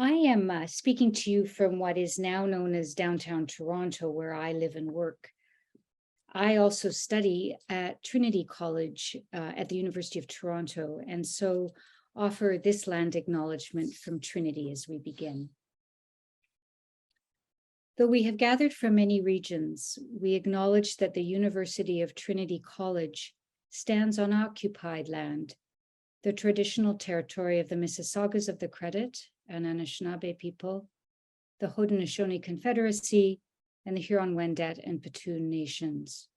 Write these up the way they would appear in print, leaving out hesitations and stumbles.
I am speaking to you from what is now known as downtown Toronto, where I live and work. I also study at Trinity College at the University of Toronto, and so offer this land acknowledgement from Trinity as we begin. Though we have gathered from many regions, we acknowledge that the University of Trinity College stands on occupied land, the traditional territory of the Mississaugas of the Credit, an Anishinaabe people, the Haudenosaunee Confederacy, and the Huron-Wendat and Petun nations.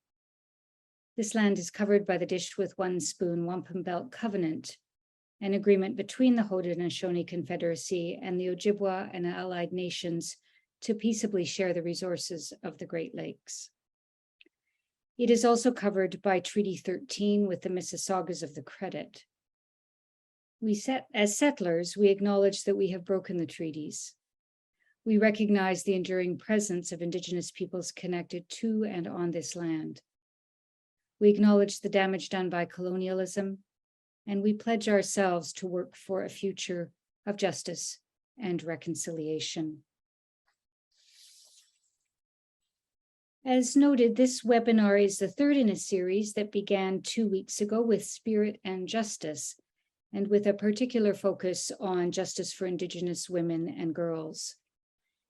This land is covered by the Dish with One Spoon Wampum Belt Covenant, an agreement between the Haudenosaunee Confederacy and the Ojibwa and allied nations to peaceably share the resources of the Great Lakes. It is also covered by Treaty 13 with the Mississaugas of the Credit. As settlers, we acknowledge that we have broken the treaties. We recognize the enduring presence of Indigenous peoples connected to and on this land. We acknowledge the damage done by colonialism, and we pledge ourselves to work for a future of justice and reconciliation. As noted, this webinar is the third in a series that began 2 weeks ago with Spirit and Justice, and with a particular focus on justice for Indigenous women and girls.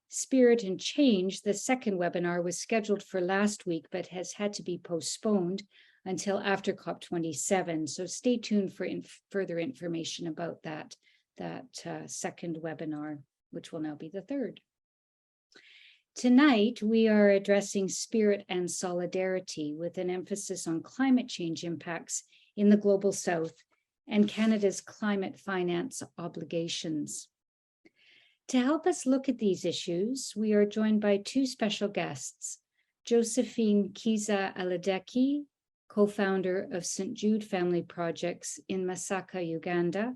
Spirit and Change, the second webinar, was scheduled for last week, but has had to be postponed until after Cop27. So stay tuned for further information about that second webinar, which will now be the third. Tonight, we are addressing spirit and solidarity with an emphasis on climate change impacts in the Global South and Canada's climate finance obligations. To help us look at these issues, we are joined by two special guests, Josephine Kiza Aladeki, co-founder of St. Jude Family Projects in Masaka, Uganda,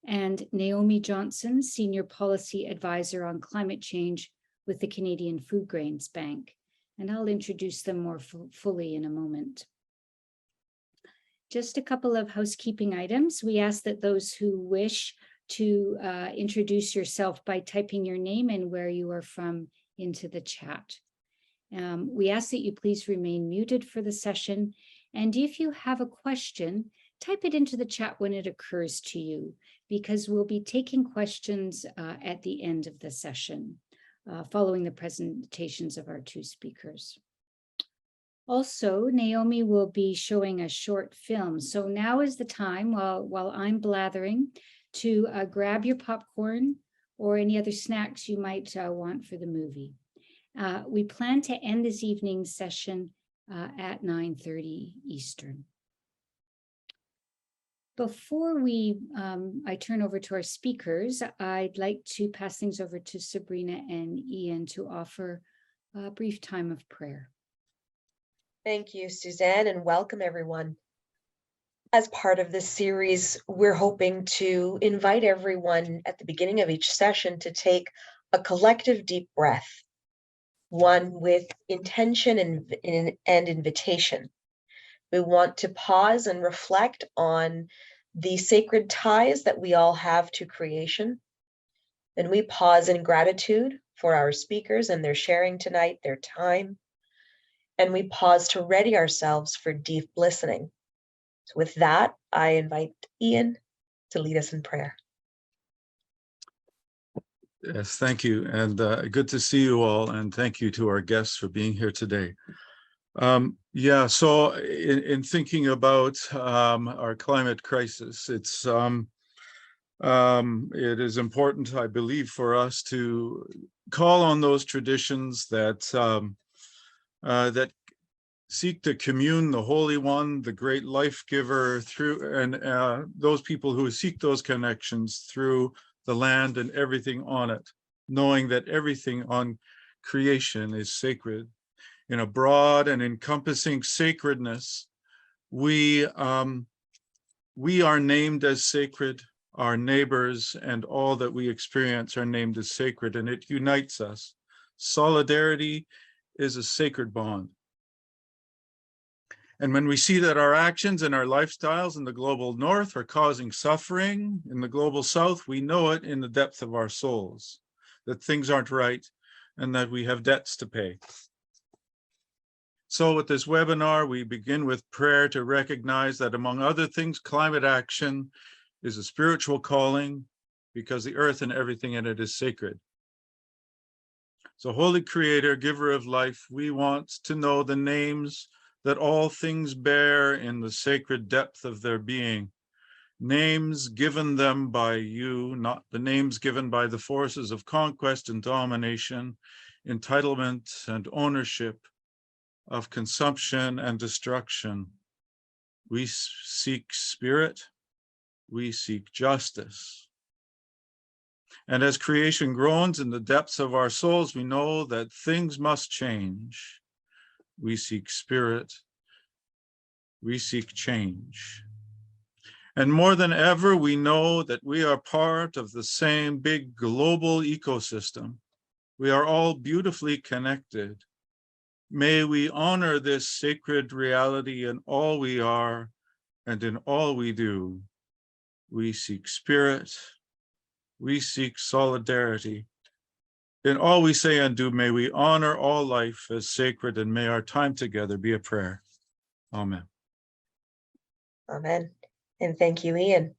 and Naomi Johnson, Senior Policy Advisor on Climate Change with the Canadian Food Grains Bank. And I'll introduce them more fully in a moment. Just a couple of housekeeping items. We ask that those who wish to introduce yourself by typing your name and where you are from into the chat. We ask that you please remain muted for the session. And if you have a question, type it into the chat when it occurs to you, because we'll be taking questions at the end of the session, following the presentations of our two speakers. Also, Naomi will be showing a short film. So now is the time, while I'm blathering, to grab your popcorn or any other snacks you might want for the movie. We plan to end this evening's session at 9:30 Eastern. Before I turn over to our speakers, I'd like to pass things over to Sabrina and Ian to offer a brief time of prayer. Thank you, Suzanne, and welcome everyone. As part of this series, we're hoping to invite everyone at the beginning of each session to take a collective deep breath, one with intention and invitation. We want to pause and reflect on the sacred ties that we all have to creation. And we pause in gratitude for our speakers and their sharing tonight, their time. And we pause to ready ourselves for deep listening. So with that, I invite Ian to lead us in prayer. Yes, thank you. And good to see you all. And thank you to our guests for being here today. So in thinking about our climate crisis, it is important, I believe, for us to call on those traditions that that seek to commune the Holy One, the great life giver, through, and those people who seek those connections through the land and everything on it, knowing that everything on creation is sacred. In a broad and encompassing sacredness, we are named as sacred. Our neighbors and all that we experience are named as sacred, and it unites us. Solidarity is a sacred bond. And when we see that our actions and our lifestyles in the global north are causing suffering in the global south, we know it in the depth of our souls, that things aren't right and that we have debts to pay. So with this webinar, we begin with prayer to recognize that, among other things, climate action is a spiritual calling because the earth and everything in it is sacred. So Holy Creator, giver of life, we want to know the names that all things bear in the sacred depth of their being. Names given them by you, not the names given by the forces of conquest and domination, entitlement and ownership, of consumption and destruction. We seek spirit, we seek justice. And as creation groans in the depths of our souls, we know that things must change. We seek spirit, we seek change. And more than ever, we know that we are part of the same big global ecosystem. We are all beautifully connected. May we honor this sacred reality in all we are and in all we do. We seek spirit, we seek solidarity. In all we say and do, may we honor all life as sacred, and may our time together be a prayer. Amen. Amen. And thank you, Ian.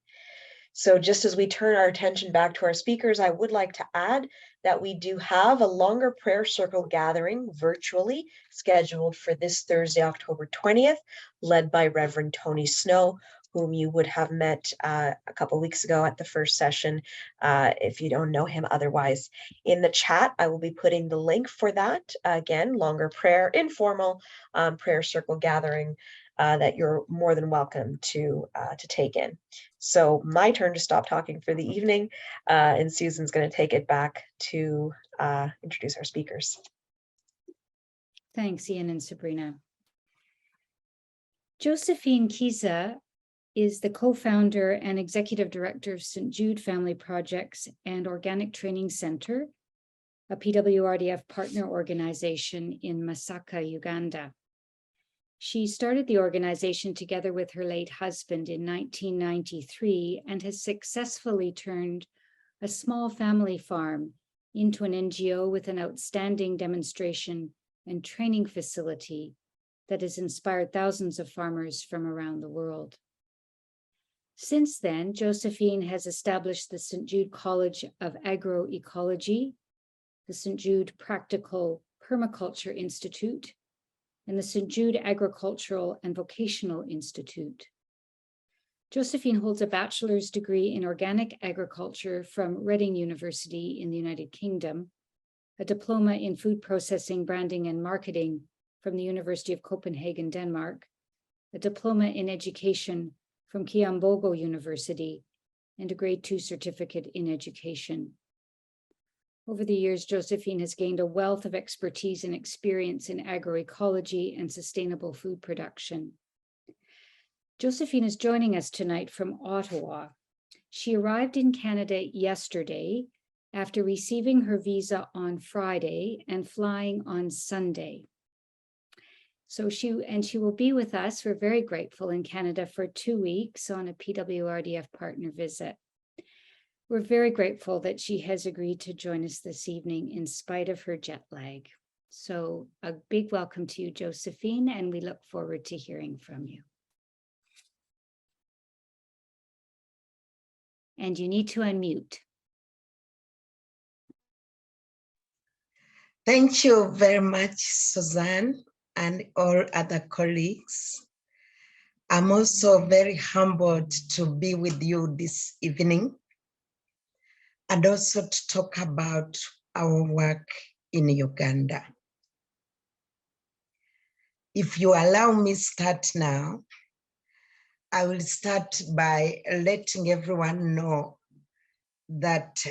So just as we turn our attention back to our speakers, I would like to add that we do have a longer prayer circle gathering virtually scheduled for this Thursday, October 20th, led by Reverend Tony Snow, whom you would have met a couple weeks ago at the first session, if you don't know him otherwise. In the chat, I will be putting the link for that. Again, longer prayer, informal prayer circle gathering that you're more than welcome to take in. So my turn to stop talking for the evening, and Susan's going to take it back to introduce our speakers. Thanks, Ian and Sabrina. Josephine Kiza is the co-founder and executive director of St. Jude Family Projects and Organic Training Center, a PWRDF partner organization in Masaka, Uganda. She started the organization together with her late husband in 1993 and has successfully turned a small family farm into an NGO with an outstanding demonstration and training facility that has inspired thousands of farmers from around the world. Since then, Josephine has established the St. Jude College of Agroecology, the St. Jude Practical Permaculture Institute, and the St. Jude Agricultural and Vocational Institute. Josephine holds a bachelor's degree in organic agriculture from Reading University in the United Kingdom, a diploma in food processing, branding, and marketing from the University of Copenhagen, Denmark, a diploma in education from Kiambogo University, and a grade 2 certificate in education. Over the years, Josephine has gained a wealth of expertise and experience in agroecology and sustainable food production. Josephine is joining us tonight from Ottawa. She arrived in Canada yesterday after receiving her visa on Friday and flying on Sunday. So she will be with us. We're very grateful in Canada for 2 weeks on a PWRDF partner visit. We're very grateful that she has agreed to join us this evening in spite of her jet lag. So a big welcome to you, Josephine, and we look forward to hearing from you. And you need to unmute. Thank you very much, Suzanne, and all other colleagues. I'm also very humbled to be with you this evening and also to talk about our work in Uganda. If you allow me start now, I will start by letting everyone know that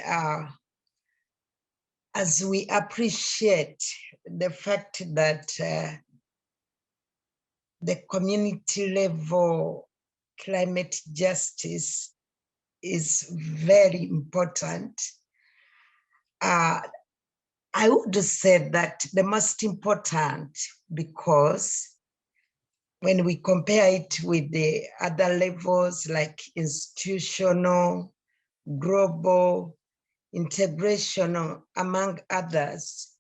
as we appreciate the fact that the community level climate justice is very important, I would say that the most important, because when we compare it with the other levels like institutional, global, integrational, among others,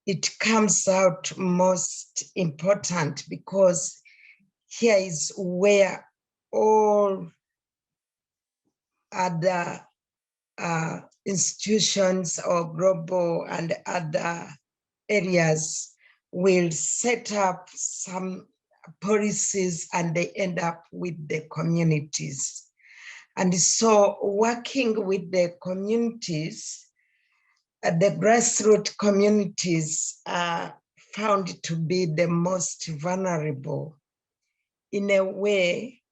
it comes out most important because here is where all other institutions or global and other areas will set up some policies and they end up with the communities. And so working with the communities, the grassroots communities are found to be the most vulnerable in a way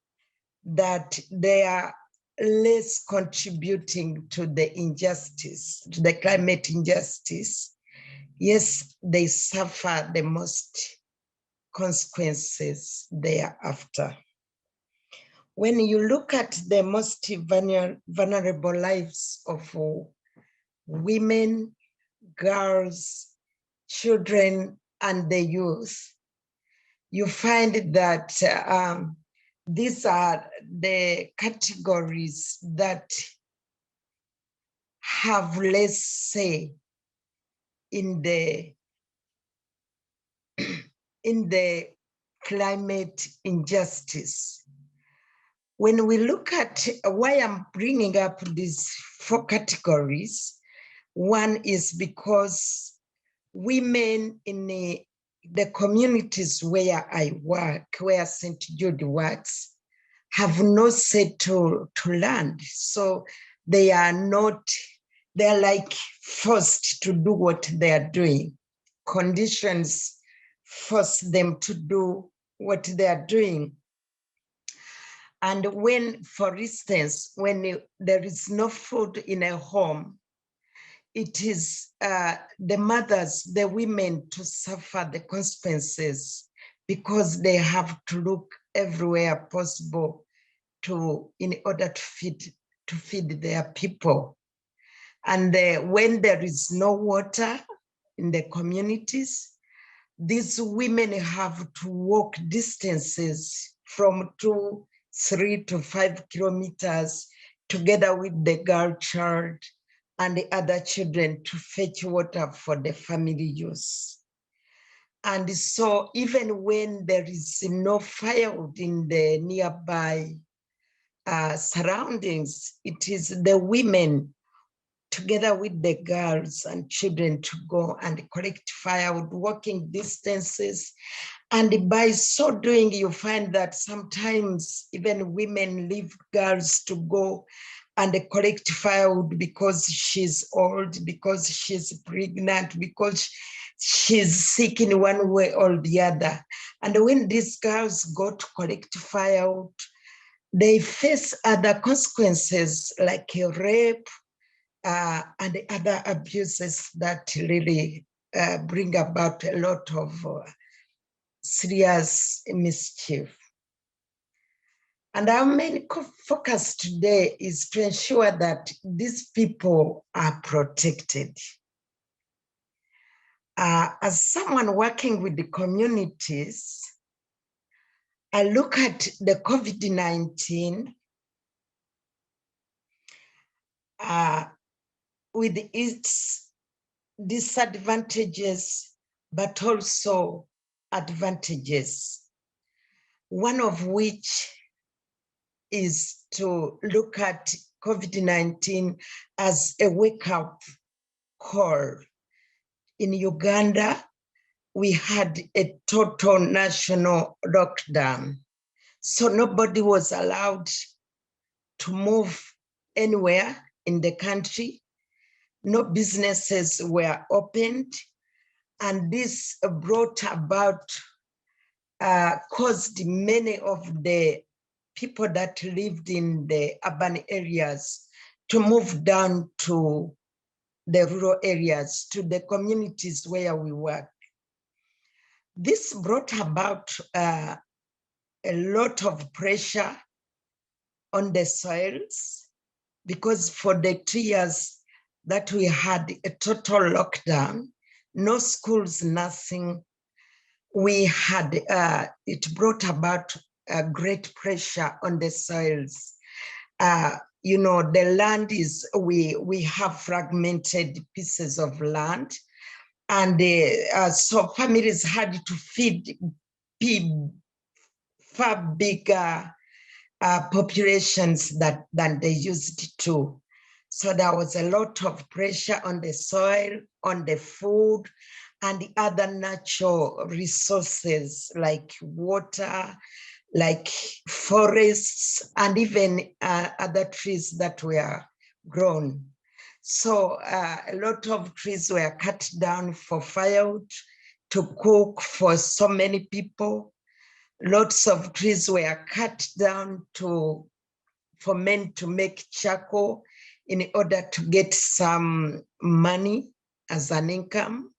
that they are less contributing to the injustice, to the climate injustice. Yes, they suffer the most consequences thereafter. When you look at the most vulnerable lives of women, girls, children, and the youth, you find that these are the categories that have less say in the climate injustice. When we look at why I'm bringing up these 4 categories, one is because women in the communities where I work, where St. Jude works, have no say to land. So they are not, they're like forced to do what they are doing. Conditions force them to do what they are doing. And when, for instance, when there is no food in a home, it is the mothers, the women to suffer the consequences because they have to look everywhere possible in order to feed their people. And when there is no water in the communities, these women have to walk distances from 2, 3 to 5 kilometers together with the girl child and the other children to fetch water for the family use. And so even when there is no firewood in the nearby surroundings, it is the women together with the girls and children to go and collect firewood, walking distances. And by so doing, you find that sometimes even women leave girls to go and collect firewood because she's old, because she's pregnant, because she's sick in one way or the other. And when these girls go to collect firewood, they face other consequences like rape and other abuses that really bring about a lot of serious mischief. And our main focus today is to ensure that these people are protected. As someone working with the communities, I look at the COVID-19 with its disadvantages, but also advantages. One of which is to look at COVID-19 as a wake-up call. In Uganda, we had a total national lockdown. So nobody was allowed to move anywhere in the country. No businesses were opened. And this brought about, caused many of the people that lived in the urban areas to move down to the rural areas, to the communities where we work. This brought about a lot of pressure on the soils, because for the 2 years that we had a total lockdown, no schools, nothing, we had, it brought about a great pressure on the soils. You know, the land is, we have fragmented pieces of land, and so families had to feed far bigger populations than they used to. So there was a lot of pressure on the soil, on the food, and the other natural resources like water, like forests, and even other trees that were grown. So a lot of trees were cut down for firewood to cook for so many people. Lots of trees were cut down for men to make charcoal in order to get some money as an income.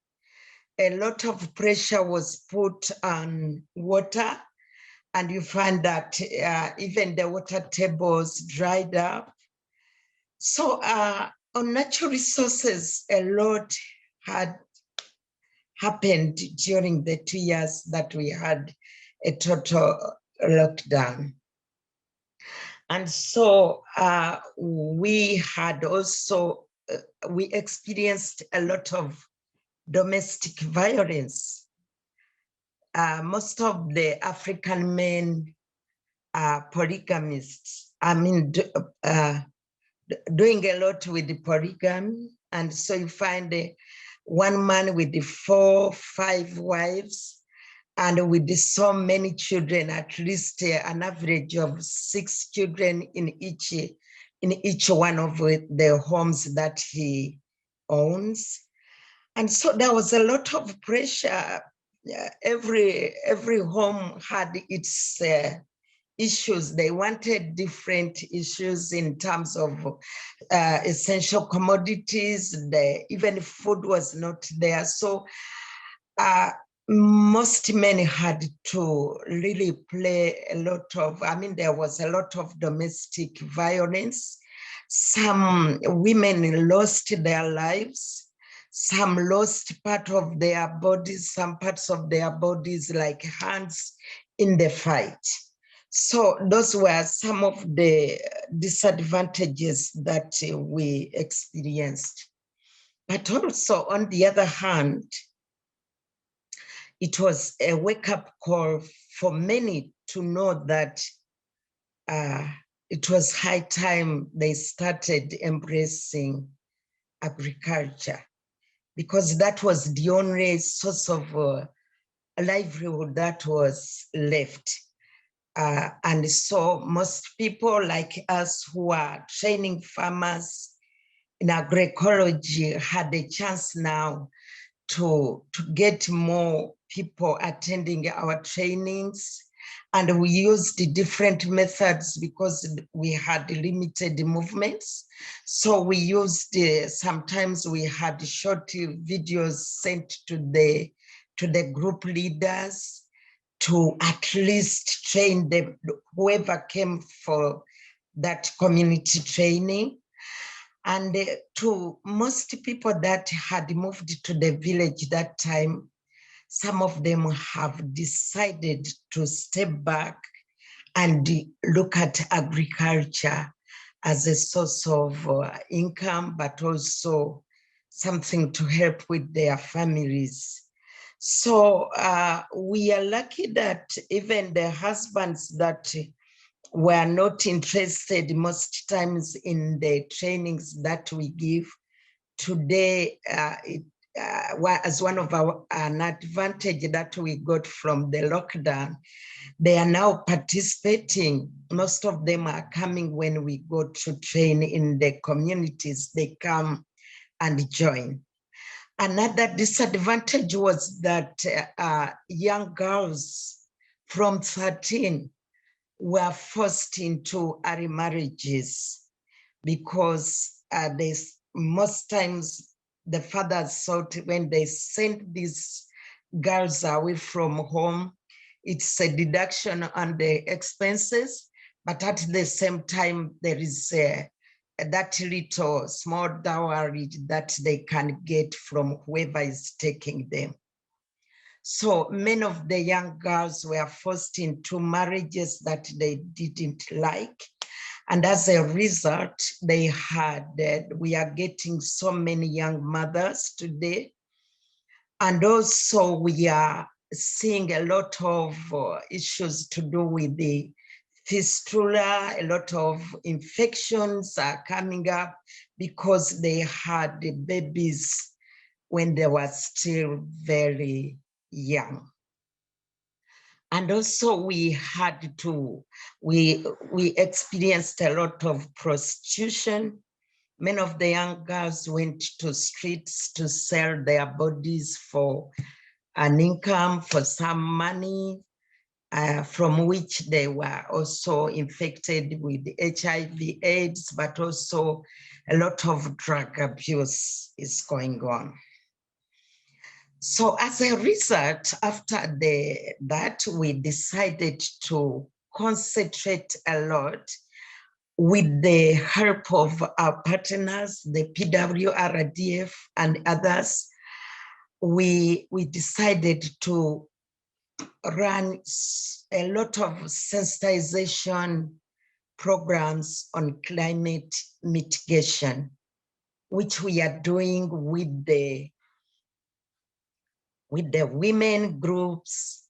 A lot of pressure was put on water, and you find that even the water tables dried up. So on natural resources, a lot had happened during the 2 years that we had a total lockdown. And so we had also, we experienced a lot of domestic violence. Most of the African men are polygamists. I mean, doing a lot with the polygamy. And so you find one man with the 4, 5 wives, and with so many children, at least an average of 6 children in each one of the homes that he owns. And so there was a lot of pressure. Every home had its issues. They wanted different issues in terms of essential commodities. Even food was not there. So most men had to really play a lot of, I mean, there was a lot of domestic violence. Some women lost their lives. Some lost part of their bodies, some parts of their bodies like hands in the fight. So those were some of the disadvantages that we experienced. But also, on the other hand, it was a wake-up call for many to know that it was high time they started embracing agriculture, because that was the only source of livelihood that was left. And so most people like us who are training farmers in agroecology had a chance now to get more people attending our trainings. And we used the different methods because we had limited movements. So we used, sometimes we had short videos sent to the group leaders to at least train them, whoever came for that community training. And to most people that had moved to the village that time, some of them have decided to step back and look at agriculture as a source of income, but also something to help with their families. So we are lucky that even the husbands that were not interested most times in the trainings that we give today, as one of an advantage that we got from the lockdown, they are now participating. Most of them are coming when we go to train in the communities. They come and join. Another disadvantage was that young girls from 13 were forced into early marriages because most times the fathers thought when they sent these girls away from home, it's a deduction on the expenses, but at the same time, there is that little small dowry that they can get from whoever is taking them. So many of the young girls were forced into marriages that they didn't like. And as a result, we are getting so many young mothers today. And also we are seeing a lot of issues to do with the fistula. A lot of infections are coming up because they had the babies when they were still very young. And also we experienced a lot of prostitution. Many of the young girls went to streets to sell their bodies for an income, for some money, from which they were also infected with HIV/AIDS, but also a lot of drug abuse is going on. So as a result, after that, we decided to concentrate a lot with the help of our partners, the PWRDF and others. We decided to run a lot of sensitization programs on climate mitigation, which we are doing with the women groups,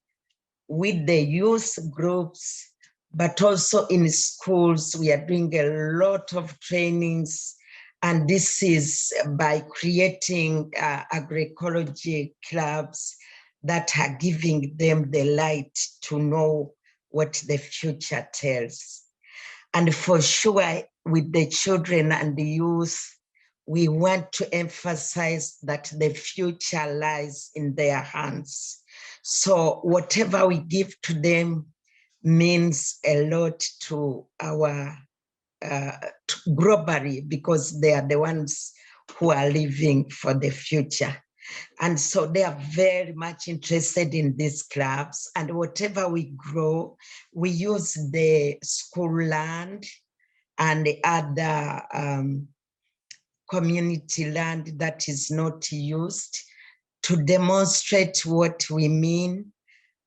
with the youth groups, but also in schools. We are doing a lot of trainings, and this is by creating agroecology clubs that are giving them the light to know what the future tells. And for sure, with the children and the youth, we want to emphasize that the future lies in their hands. So whatever we give to them means a lot to our globally, because they are the ones who are living for the future. And so they are very much interested in these clubs, and whatever we grow, we use the school land and the other community land that is not used to demonstrate what we mean.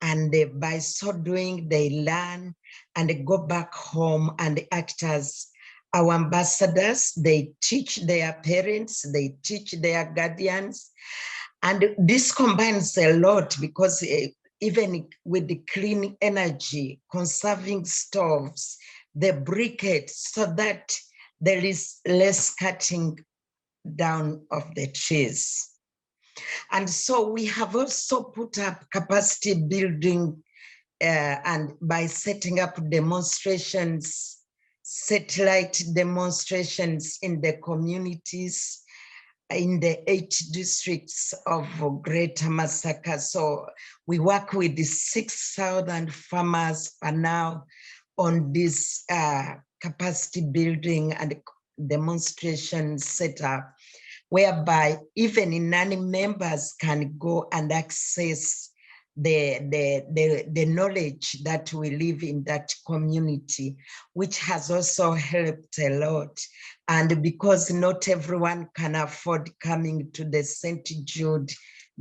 And by so doing, they learn and go back home and act as our ambassadors. They teach their parents, they teach their guardians. And this combines a lot, because even with the clean energy, conserving stoves, the briquettes, so that there is less cutting down of the trees. And so we have also put up capacity building and by setting up demonstrations, satellite demonstrations in the communities, in the 8 districts of Greater Masaka. So we work with the 6,000 farmers for now on this capacity building and demonstration setup, whereby even non-members can go and access the knowledge that we live in that community, which has also helped a lot. And because not everyone can afford coming to the St. Jude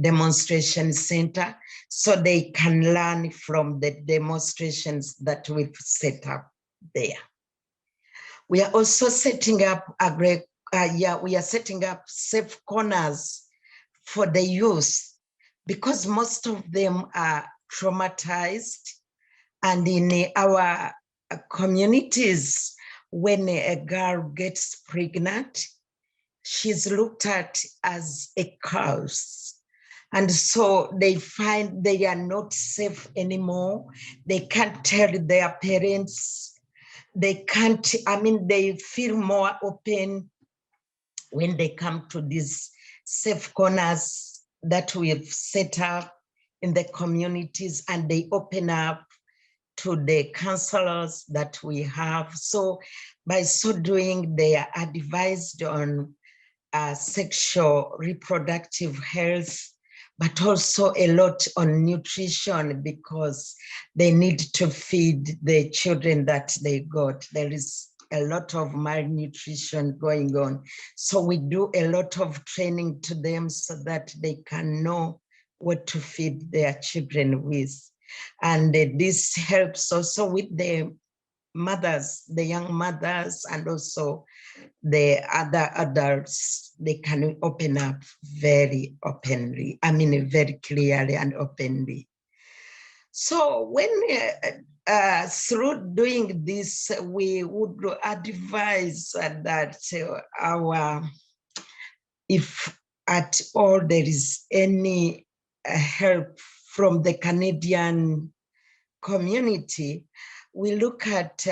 Demonstration Center, so they can learn from the demonstrations that we've set up there. We are also setting up we are setting up safe corners for the youth, because most of them are traumatized. And in our communities, when a girl gets pregnant, she's looked at as a curse. And so they find they are not safe anymore. They can't tell their parents. They can't, they feel more open when they come to these safe corners that we've set up in the communities, and they open up to the counselors that we have. So by so doing, they are advised on sexual reproductive health, but also a lot on nutrition, because they need to feed the children that they got. There is a lot of malnutrition going on. So we do a lot of training to them so that they can know what to feed their children with. And this helps also with the mothers, the young mothers, and also the other adults. They can open up very openly, I mean, very clearly and openly. So when through doing this, we would advise that if at all there is any help from the Canadian community, we look at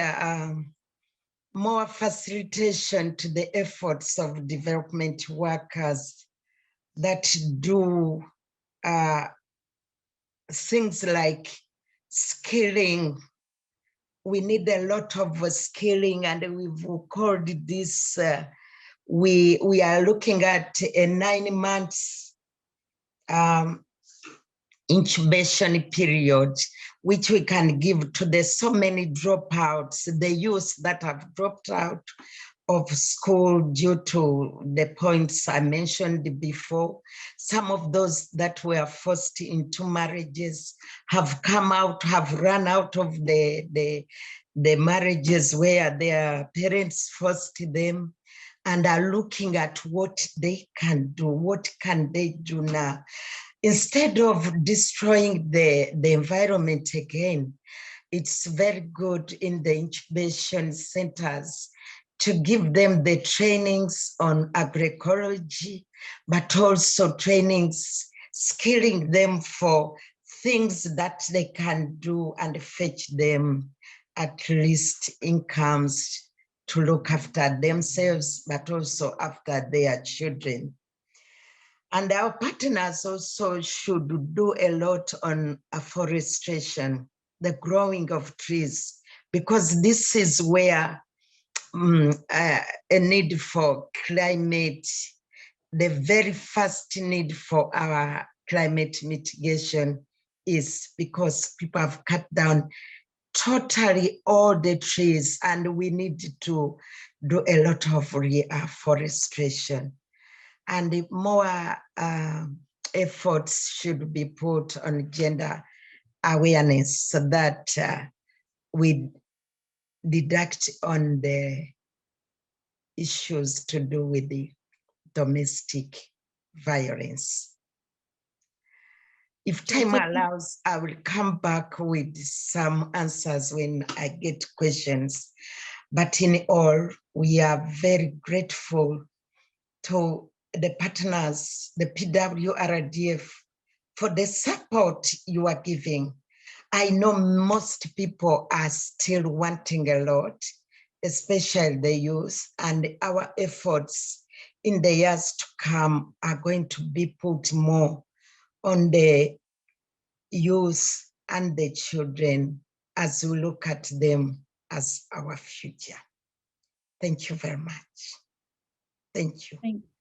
more facilitation to the efforts of development workers that do things like skilling. We need a lot of skilling, and we've called this, we are looking at a 9 months incubation period, which we can give to the so many dropouts, the youth that have dropped out of school due to the points I mentioned before. Some of those that were forced into marriages have come out, have run out of the marriages where their parents forced them, and are looking at what they can do, what can they do now. Instead of destroying the environment again, it's very good in the incubation centers to give them the trainings on agroecology, but also trainings, skilling them for things that they can do and fetch them at least incomes to look after themselves, but also after their children. And our partners also should do a lot on afforestation, the growing of trees, because this is where a need for climate, the very first need for our climate mitigation is, because people have cut down totally all the trees, and we need to do a lot of reforestation. And more efforts should be put on gender awareness, so that we deduct on the issues to do with the domestic violence. If time allows, I will come back with some answers when I get questions. But in all, we are very grateful to the partners, the PWRDF, for the support you are giving. I know most people are still wanting a lot, especially the youth, and our efforts in the years to come are going to be put more on the youth and the children as we look at them as our future. Thank you very much. Thank you.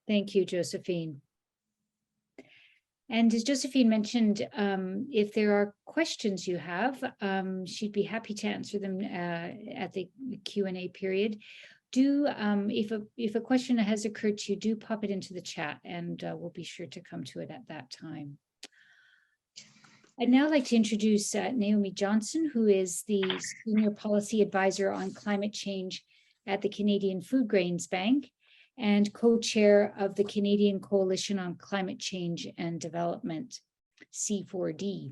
Thank you, Josephine. And as Josephine mentioned, if there are questions you have, she'd be happy to answer them at the Q&A period. Do, if a question has occurred to you, do pop it into the chat, and we'll be sure to come to it at that time. I'd now like to introduce Naomi Johnson, who is the Senior Policy Advisor on Climate Change at the Canadian Food Grains Bank and co-chair of the Canadian Coalition on Climate Change and Development, C4D.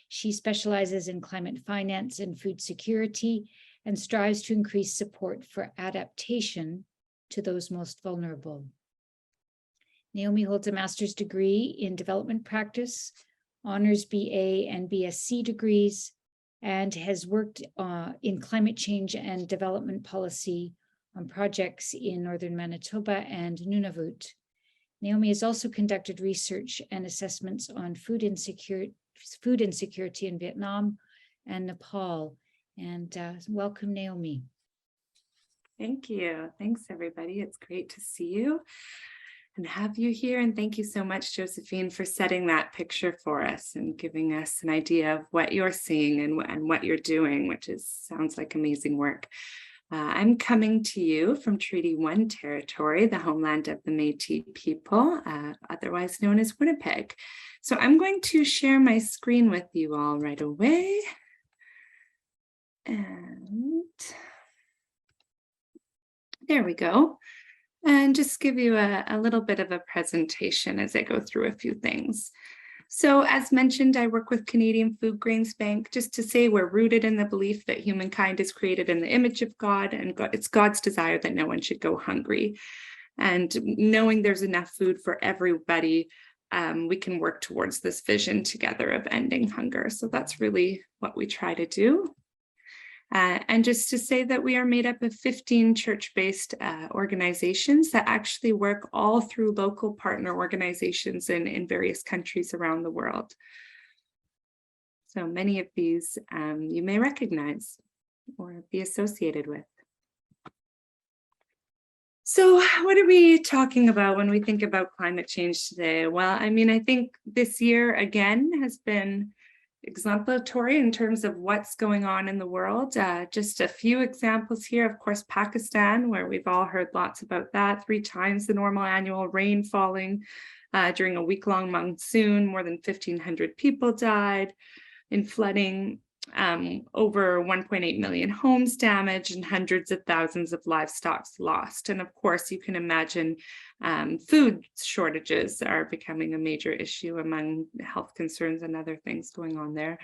She specializes in climate finance and food security and strives to increase support for adaptation to those most vulnerable. Naomi holds a master's degree in development practice, honors BA and BSc degrees, and has worked in climate change and development policy on projects in northern Manitoba and Nunavut. Naomi has also conducted research and assessments on food insecurity in Vietnam and Nepal. And welcome, Naomi. Thank you. Thanks, everybody. It's great to see you and have you here. And thank you so much, Josephine, for setting that picture for us and giving us an idea of what you're seeing and what you're doing, which sounds like amazing work. I'm coming to you from Treaty 1 territory, the homeland of the Métis people, otherwise known as Winnipeg. So I'm going to share my screen with you all right away. And there we go. And just give you a little bit of a presentation as I go through a few things. So as mentioned, I work with Canadian Food Grains Bank, just to say we're rooted in the belief that humankind is created in the image of God, and it's God's desire that no one should go hungry. And knowing there's enough food for everybody, we can work towards this vision together of ending hunger. So that's really what we try to do. And just to say that we are made up of 15 church-based organizations that actually work all through local partner organizations in various countries around the world. So many of these you may recognize or be associated with. So what are we talking about when we think about climate change today? Well, I mean, I think this year again has been exemplary in terms of what's going on in the world. Just a few examples here, of course, Pakistan, where we've all heard lots about that, 3 times the normal annual rain falling during a week-long monsoon. More than 1,500 people died in flooding, over 1.8 million homes damaged, and hundreds of thousands of livestock lost. And of course, you can imagine food shortages are becoming a major issue among health concerns and other things going on there.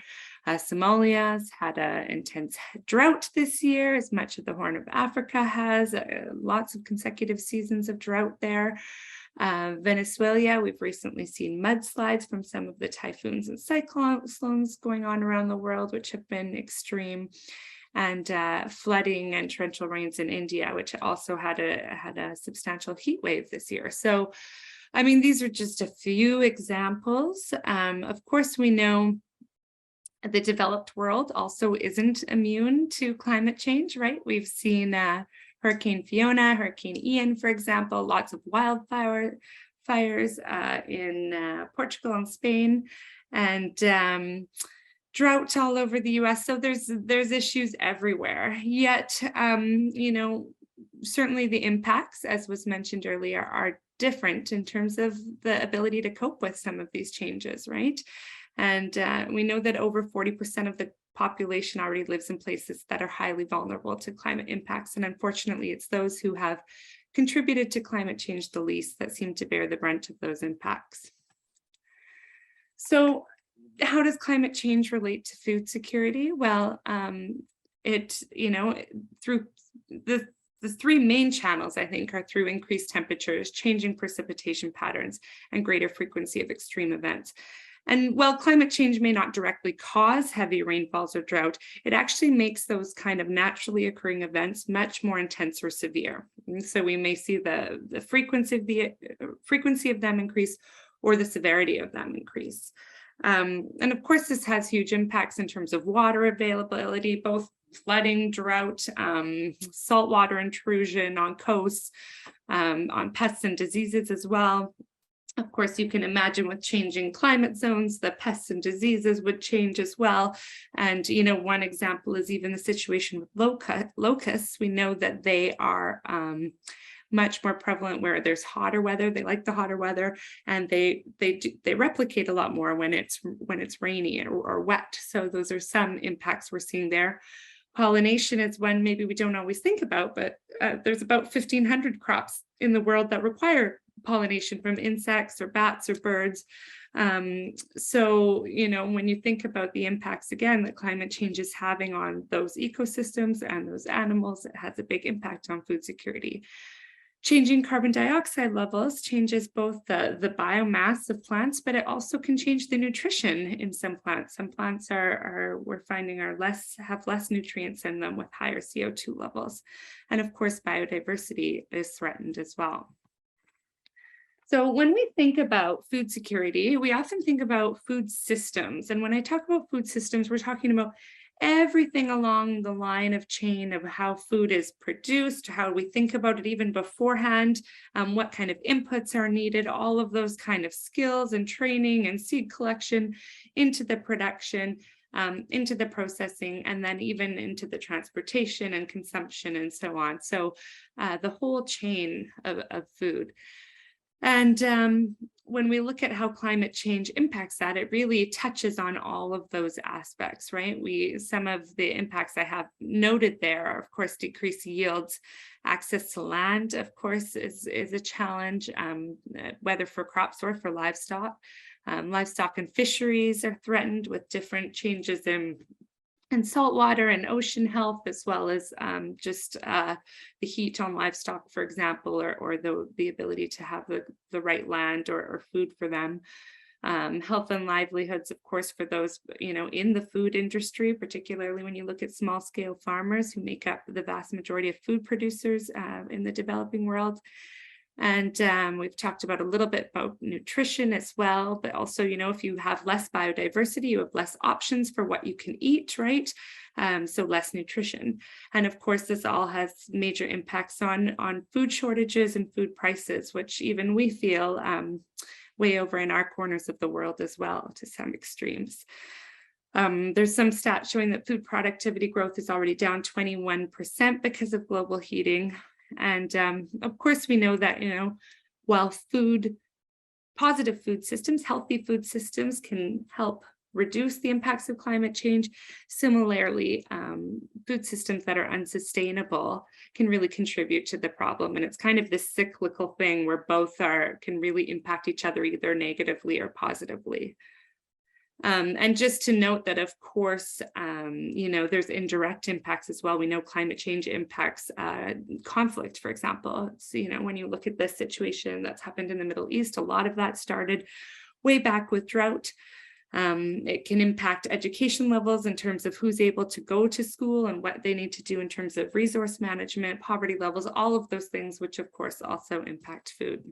Somalia's had an intense drought this year, as much of the Horn of Africa has, lots of consecutive seasons of drought there. Venezuela, we've recently seen mudslides from some of the typhoons and cyclones going on around the world, which have been extreme, and flooding and torrential rains in India, which also had a substantial heat wave this year. So, I mean, these are just a few examples. Of course, we know the developed world also isn't immune to climate change, right? We've seen Hurricane Fiona, Hurricane Ian, for example, lots of fires in Portugal and Spain, and drought all over the US. So there's issues everywhere. Yet, you know, certainly the impacts, as was mentioned earlier, are different in terms of the ability to cope with some of these changes, right? And we know that over 40% of the population already lives in places that are highly vulnerable to climate impacts. And unfortunately, it's those who have contributed to climate change the least that seem to bear the brunt of those impacts. So how does climate change relate to food security? Well, through the 3 main channels, I think, are through increased temperatures, changing precipitation patterns, and greater frequency of extreme events. And while climate change may not directly cause heavy rainfalls or drought, it actually makes those kind of naturally occurring events much more intense or severe. And so we may see the frequency of them increase, or the severity of them increase. And of course, this has huge impacts in terms of water availability, both flooding, drought, saltwater intrusion on coasts, on pests and diseases as well. Of course, you can imagine with changing climate zones, the pests and diseases would change as well. And, you know, one example is even the situation with locusts. We know that they are much more prevalent where there's hotter weather. They like the hotter weather, and they replicate a lot more when it's rainy or wet. So those are some impacts we're seeing there. Pollination is one maybe we don't always think about, but there's about 1,500 crops in the world that require pollination from insects or bats or birds. So, you know, when you think about the impacts, again, that climate change is having on those ecosystems and those animals, it has a big impact on food security. Changing carbon dioxide levels changes both the biomass of plants, but it also can change the nutrition in some plants. Some plants we're finding have less nutrients in them with higher CO2 levels. And of course, biodiversity is threatened as well. So when we think about food security, we often think about food systems. And when I talk about food systems, we're talking about everything along the line of chain of how food is produced, how we think about it even beforehand, what kind of inputs are needed, all of those kind of skills and training and seed collection into the production. into the processing, and then even into the transportation and consumption and so on. So the whole chain of food. And when we look at how climate change impacts that, it really touches on all of those aspects, right? Some of the impacts I have noted there are, of course, decreased yields. Access to land, of course, is a challenge, whether for crops or for livestock. Livestock and fisheries are threatened with different changes in saltwater and ocean health, as well as just the heat on livestock, for example, or the ability to have the right land or food for them. Health and livelihoods, of course, for those, in the food industry, particularly when you look at small scale farmers who make up the vast majority of food producers in the developing world. And we've talked about a little bit about nutrition as well, but also, if you have less biodiversity, you have less options for what you can eat, right? So less nutrition. And of course, this all has major impacts on food shortages and food prices, which even we feel way over in our corners of the world as well, to some extremes. There's some stats showing that food productivity growth is already down 21% because of global heating. And of course, we know that, while positive food systems, healthy food systems can help reduce the impacts of climate change, similarly, food systems that are unsustainable can really contribute to the problem. And it's kind of this cyclical thing where both can really impact each other either negatively or positively. And just to note that, of course, there's indirect impacts as well. We know climate change impacts conflict, for example. So, when you look at this situation that's happened in the Middle East, a lot of that started way back with drought. It can impact education levels in terms of who's able to go to school and what they need to do in terms of resource management, poverty levels, all of those things, which of course also impact food.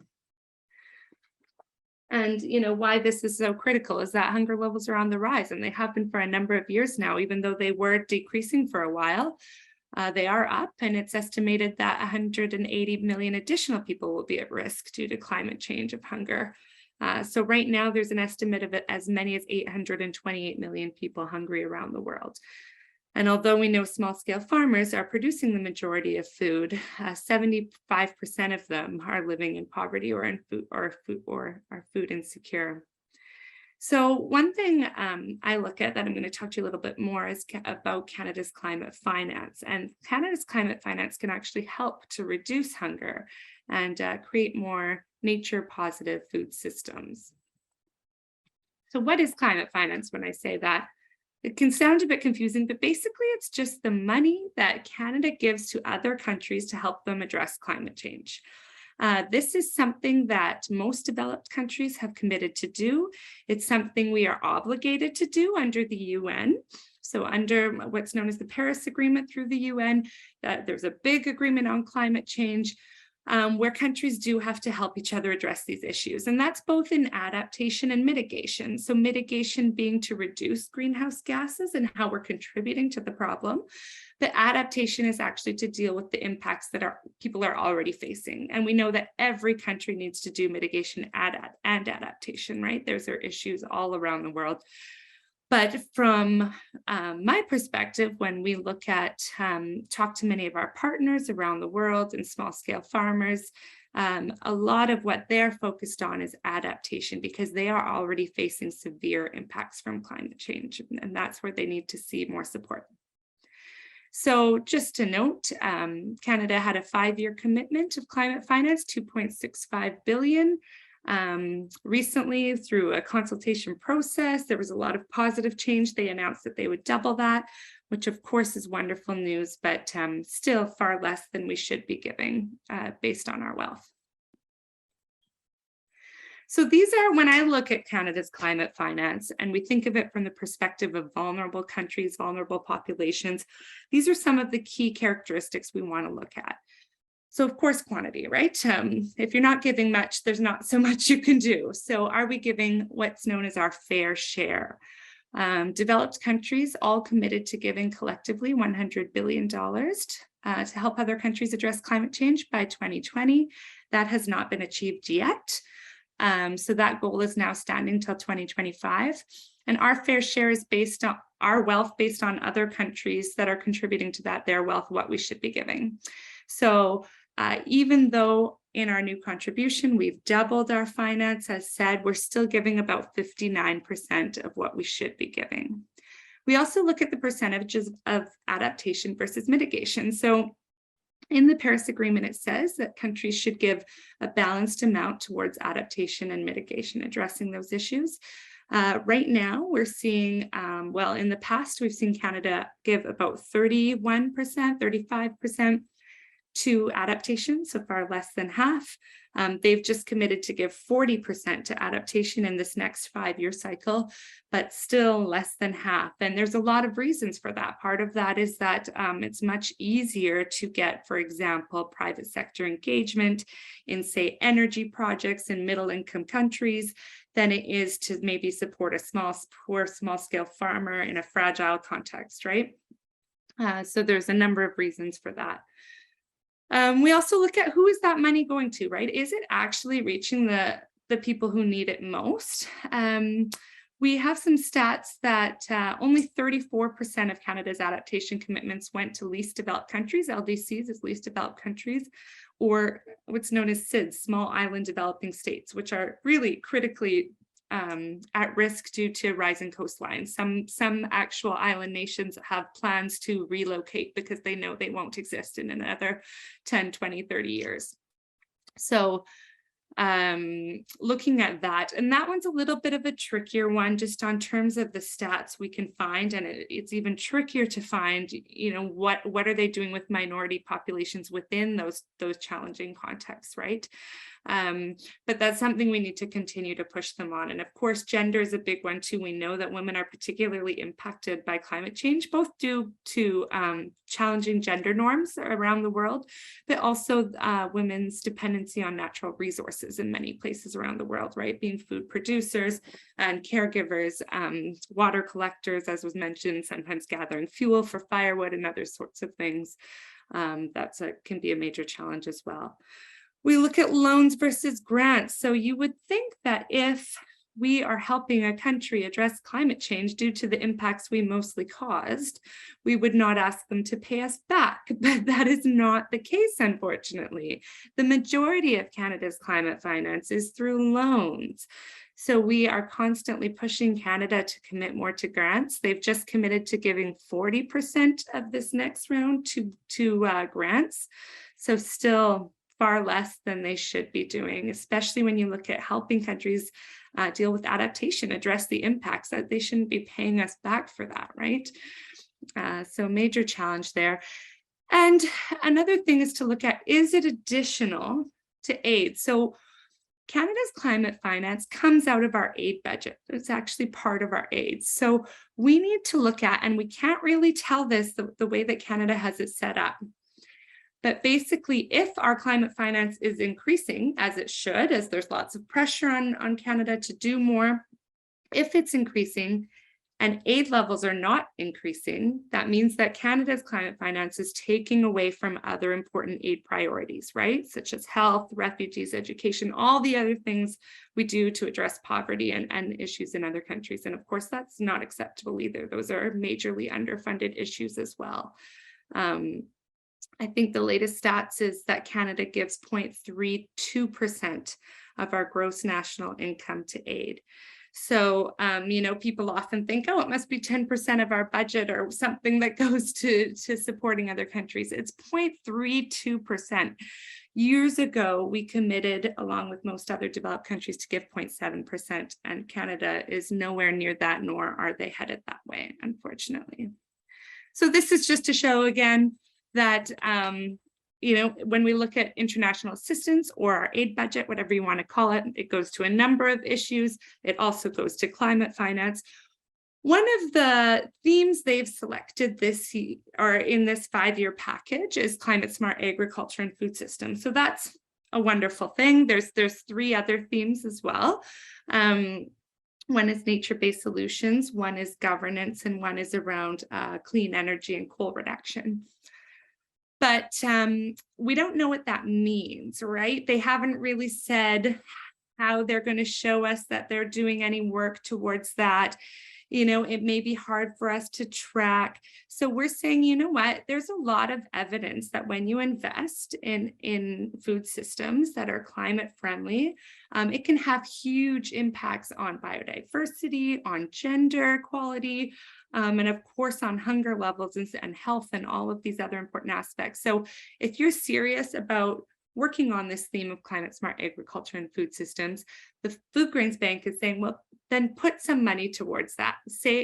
And, why this is so critical is that hunger levels are on the rise, and they have been for a number of years now, even though they were decreasing for a while. They are up, and it's estimated that 180 million additional people will be at risk due to climate change of hunger. So right now, there's an estimate of it as many as 828 million people hungry around the world. And although we know small-scale farmers are producing the majority of food, 75% of them are living in poverty or are food insecure. So one thing I look at that I'm going to talk to you a little bit more is about Canada's climate finance. And Canada's climate finance can actually help to reduce hunger and create more nature-positive food systems. So what is climate finance when I say that? It can sound a bit confusing, but basically it's just the money that Canada gives to other countries to help them address climate change. This is something that most developed countries have committed to do. It's something we are obligated to do under the UN. So under what's known as the Paris Agreement through the UN, there's a big agreement on climate change. Where countries do have to help each other address these issues. And that's both in adaptation and mitigation. So mitigation being to reduce greenhouse gases and how we're contributing to the problem. But adaptation is actually to deal with the impacts that people are already facing. And we know that every country needs to do mitigation and adaptation, right? Those are issues all around the world. But from my perspective, when we look at, talk to many of our partners around the world and small scale farmers, a lot of what they're focused on is adaptation because they are already facing severe impacts from climate change. And that's where they need to see more support. So just to note, Canada had a 5-year commitment of climate finance, $2.65 billion. Recently, through a consultation process, there was a lot of positive change. They announced that they would double that, which of course is wonderful news, but still far less than we should be giving based on our wealth. So these are, when I look at Canada's climate finance and we think of it from the perspective of vulnerable countries, vulnerable populations, these are some of the key characteristics we want to look at. So of course, quantity, right? If you're not giving much, there's not so much you can do. So are we giving what's known as our fair share? Developed countries all committed to giving collectively $100 billion to help other countries address climate change by 2020. That has not been achieved yet. So that goal is now standing till 2025. And our fair share is based our wealth based on other countries that are contributing to their wealth, what we should be giving. So even though in our new contribution, we've doubled our finance, as said, we're still giving about 59% of what we should be giving. We also look at the percentages of adaptation versus mitigation. So in the Paris Agreement, it says that countries should give a balanced amount towards adaptation and mitigation, addressing those issues. Right now, we're seeing, well, in the past, we've seen Canada give about 31%, 35% to adaptation, so far less than half. They've just committed to give 40% to adaptation in this next 5-year cycle, but still less than half. And there's a lot of reasons for that. Part of that is that it's much easier to get, for example, private sector engagement in, say, energy projects in middle-income countries than it is to maybe support a poor small-scale farmer in a fragile context, right? So there's a number of reasons for that. We also look at who is that money going to, right? Is it actually reaching the people who need it most? We have some stats that only 34% of Canada's adaptation commitments went to least developed countries, LDCs is least developed countries, or what's known as SIDS, small island developing states, which are really critically at risk due to rising coastlines. Some actual island nations have plans to relocate because they know they won't exist in another 10, 20, 30 years. So looking at that, and that one's a little bit of a trickier one just on terms of the stats we can find, and it's even trickier to find, you know, what are they doing with minority populations within those challenging contexts, right? But that's something we need to continue to push them on. And of course, gender is a big one too. We know that women are particularly impacted by climate change, both due to challenging gender norms around the world, but also women's dependency on natural resources in many places around the world, right? Being food producers and caregivers, water collectors, as was mentioned, sometimes gathering fuel for firewood and other sorts of things. Can be a major challenge as well. We look at loans versus grants. So you would think that if we are helping a country address climate change due to the impacts we mostly caused, we would not ask them to pay us back, but that is not the case, unfortunately. The majority of Canada's climate finance is through loans. So we are constantly pushing Canada to commit more to grants. They've just committed to giving 40% of this next round to grants. So still far less than they should be doing, especially when you look at helping countries deal with adaptation, address the impacts, that they shouldn't be paying us back for that, right? So major challenge there. And another thing is to look at, is it additional to aid? So Canada's climate finance comes out of our aid budget. It's actually part of our aid. So we need to look at, and we can't really tell this the way that Canada has it set up. But basically, if our climate finance is increasing, as it should, as there's lots of pressure on Canada to do more, if it's increasing and aid levels are not increasing, that means that Canada's climate finance is taking away from other important aid priorities, right? Such as health, refugees, education, all the other things we do to address poverty and issues in other countries. And of course, that's not acceptable either. Those are majorly underfunded issues as well. I think the latest stats is that Canada gives 0.32% of our gross national income to aid. So, you know, people often think, oh, it must be 10% of our budget or something that goes to supporting other countries. It's 0.32%. Years ago, we committed, along with most other developed countries, to give 0.7%, and Canada is nowhere near that, nor are they headed that way, unfortunately. So this is just to show again that, you know, when we look at international assistance or our aid budget, whatever you want to call it, it goes to a number of issues. It also goes to climate finance. One of the themes they've selected this year, or in this 5-year package, is climate smart agriculture and food systems. So that's a wonderful thing. There's 3 other themes as well. One is nature-based solutions, one is governance, and one is around clean energy and coal reduction. But we don't know what that means, right? They haven't really said how they're going to show us that they're doing any work towards that. it may be hard for us to track. So we're saying, you know what, there's a lot of evidence that when you invest in food systems that are climate friendly, it can have huge impacts on biodiversity, on gender equality, and of course on hunger levels and health and all of these other important aspects. So if you're serious about working on this theme of climate smart agriculture and food systems, the Food Grains Bank is saying, well, then put some money towards that.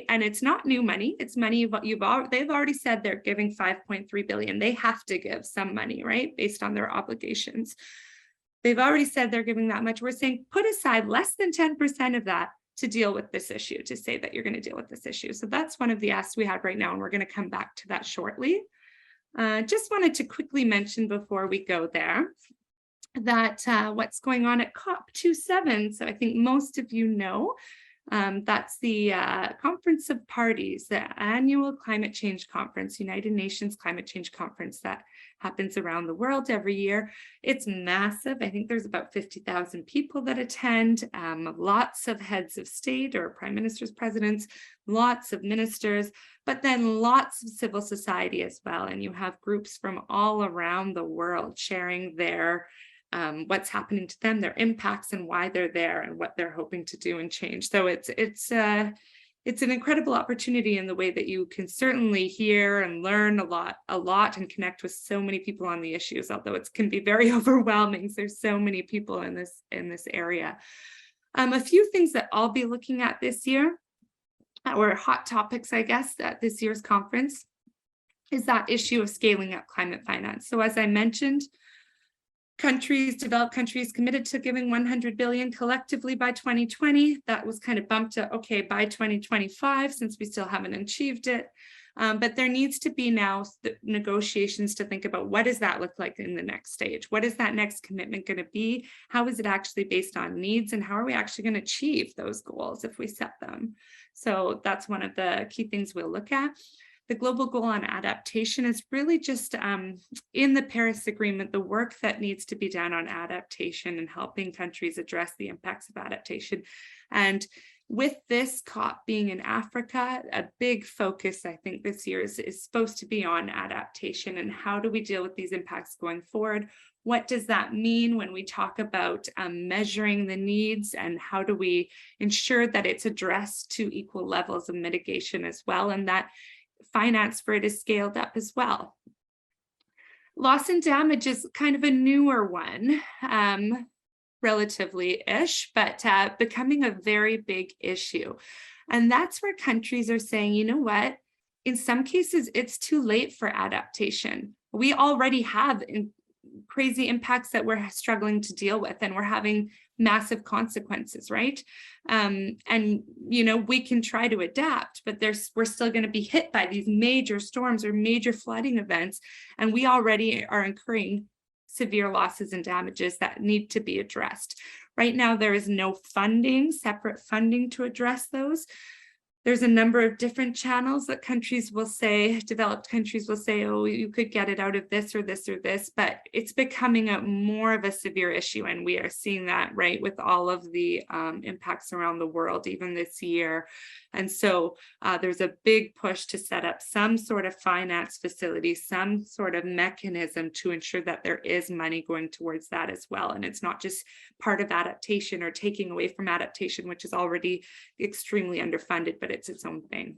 And it's not new money, it's money they've already said they're giving 5.3 billion. They have to give some money, right, based on their obligations. They've already said they're giving that much. We're saying put aside less than 10% of that to deal with this issue, to say that you're going to deal with this issue. So that's one of the asks we have right now, and we're going to come back to that shortly. Just wanted to quickly mention before we go there that what's going on at Cop27. So I think most of you know, that's the Conference of Parties, the annual climate change conference, United Nations Climate Change Conference that happens around the world every year. It's massive. I think there's about 50,000 people that attend, lots of heads of state or prime ministers, presidents, lots of ministers, but then lots of civil society as well. And you have groups from all around the world sharing their what's happening to them, their impacts, and why they're there, and what they're hoping to do and change. So it's an incredible opportunity in the way that you can certainly hear and learn a lot and connect with so many people on the issues, although it can be very overwhelming. There's so many people in this area. A few things that I'll be looking at this year, or hot topics, I guess, at this year's conference, is that issue of scaling up climate finance. So as I mentioned, developed countries committed to giving 100 billion collectively by 2020. That was kind of bumped to, okay, by 2025, since we still haven't achieved it. But there needs to be now negotiations to think about, what does that look like in the next stage? What is that next commitment going to be? How is it actually based on needs? And how are we actually going to achieve those goals if we set them? So that's one of the key things we'll look at. The global goal on adaptation is really just in the Paris Agreement, the work that needs to be done on adaptation and helping countries address the impacts of adaptation. And with this COP being in Africa, a big focus, I think, this year is supposed to be on adaptation and how do we deal with these impacts going forward? What does that mean when we talk about measuring the needs, and how do we ensure that it's addressed to equal levels of mitigation as well, and that finance for it is scaled up as well. Loss and damage is kind of a newer one, relatively-ish, but becoming a very big issue. And that's where countries are saying, you know what, in some cases, it's too late for adaptation. We already have crazy impacts that we're struggling to deal with, and we're having massive consequences, right? And we can try to adapt, but we're still going to be hit by these major storms or major flooding events, and we already are incurring severe losses and damages that need to be addressed. Right now, there is no separate funding to address those. There's a number of different channels that countries will say, developed countries will say, oh, you could get it out of this or this or this, but it's becoming more of a severe issue. And we are seeing that, right, with all of the impacts around the world, even this year. And so there's a big push to set up some sort of finance facility, some sort of mechanism to ensure that there is money going towards that as well. And it's not just part of adaptation or taking away from adaptation, which is already extremely underfunded, but it's its own thing.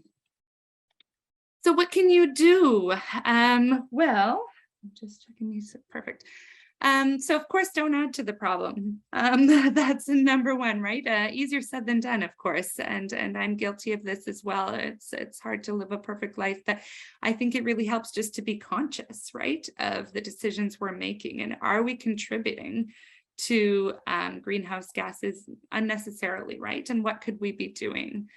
So what can you do? Well, I'm just checking these, perfect. So of course, don't add to the problem. That's number one, right? Easier said than done, of course. And I'm guilty of this as well. It's hard to live a perfect life, but I think it really helps just to be conscious, right, of the decisions we're making, and are we contributing to greenhouse gases unnecessarily, right? And what could we be doing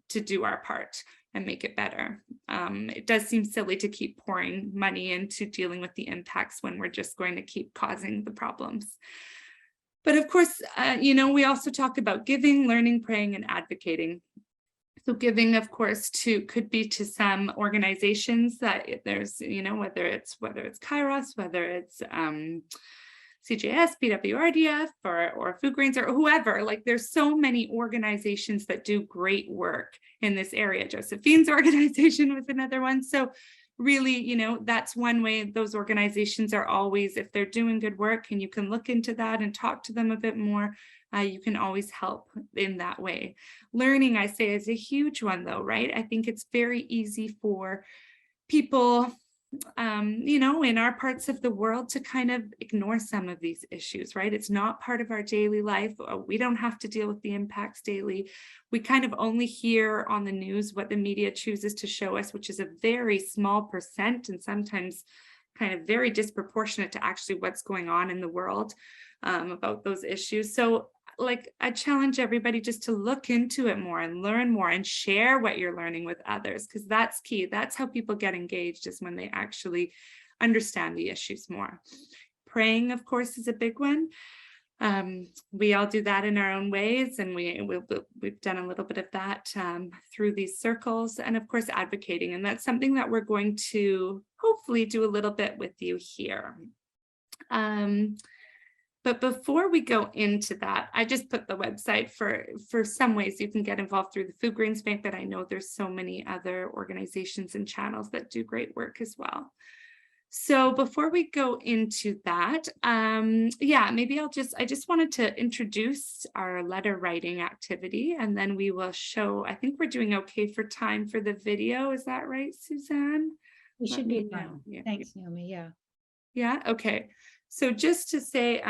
to do our part and make it better? It does seem silly to keep pouring money into dealing with the impacts when we're just going to keep causing the problems. But of course, we also talk about giving, learning, praying, and advocating. So giving, of course, could be to some organizations that there's, whether it's Kairos, whether it's CJS, PWRDF, or Food Grains, or whoever. Like, there's so many organizations that do great work in this area. Josephine's organization was another one. So really, you know, that's one way those organizations are always, if they're doing good work and you can look into that and talk to them a bit more, you can always help in that way. Learning, I say, is a huge one though, right? I think it's very easy for people, you know, in our parts of the world to kind of ignore some of these issues, right? It's not part of our daily life. We don't have to deal with the impacts daily. We kind of only hear on the news what the media chooses to show us, which is a very small percent and sometimes kind of very disproportionate to actually what's going on in the world about those issues. So like, I challenge everybody just to look into it more and learn more and share what you're learning with others, because that's key. That's how people get engaged, is when they actually understand the issues more. Praying, of course, is a big one. We all do that in our own ways, and we've done a little bit of that through these circles, and of course advocating, and that's something that we're going to hopefully do a little bit with you here. But before we go into that, I just put the website for some ways you can get involved through the Food Grains Bank, but I know there's so many other organizations and channels that do great work as well. So before we go into that, yeah, maybe I just wanted to introduce our letter writing activity, and then we will show, I think we're doing okay for time for the video. Is that right, Suzanne? We should be Let me know. fine. Yeah. Thanks, Naomi. Yeah. Yeah, okay. So just to say,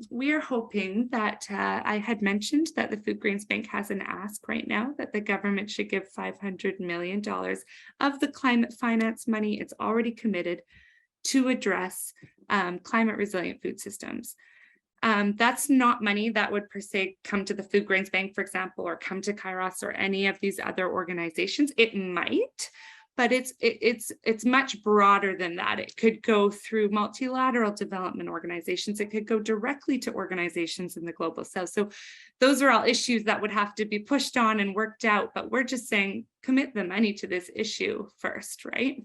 we are hoping that I had mentioned that the Food Grains Bank has an ask right now that the government should give $500 million of the climate finance money it's already committed to address climate resilient food systems. That's not money that would per se come to the Food Grains Bank, for example, or come to Kairos or any of these other organizations. It might, but it's much broader than that. It could go through multilateral development organizations. It could go directly to organizations in the global south. So those are all issues that would have to be pushed on and worked out, but we're just saying commit the money to this issue first, right?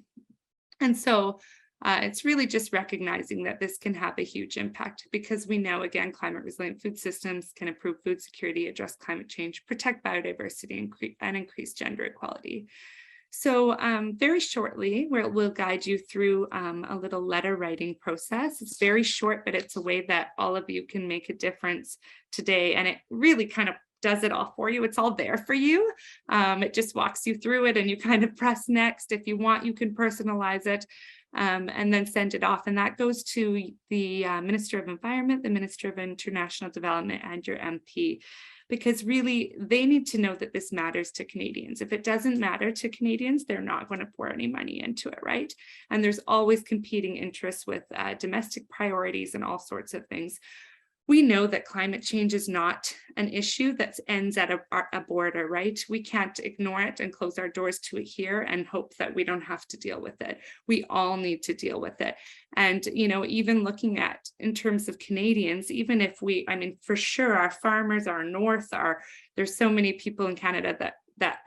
And so it's really just recognizing that this can have a huge impact, because we know, again, climate resilient food systems can improve food security, address climate change, protect biodiversity, and increase gender equality. So very shortly, we'll guide you through a little letter writing process. It's very short, but it's a way that all of you can make a difference today. And it really kind of does it all for you. It's all there for you. It just walks you through it, and you kind of press next. If you want, you can personalize it and then send it off. And that goes to the Minister of Environment, the Minister of International Development, and your MP. Because really, they need to know that this matters to Canadians. If it doesn't matter to Canadians, they're not going to pour any money into it, right? And there's always competing interests with domestic priorities and all sorts of things. We know that climate change is not an issue that ends at a border, right? We can't ignore it and close our doors to it here and hope that we don't have to deal with it. We all need to deal with it. And, you know, even looking at, in terms of Canadians, even if I mean, for sure, our farmers, our north, there's so many people in Canada that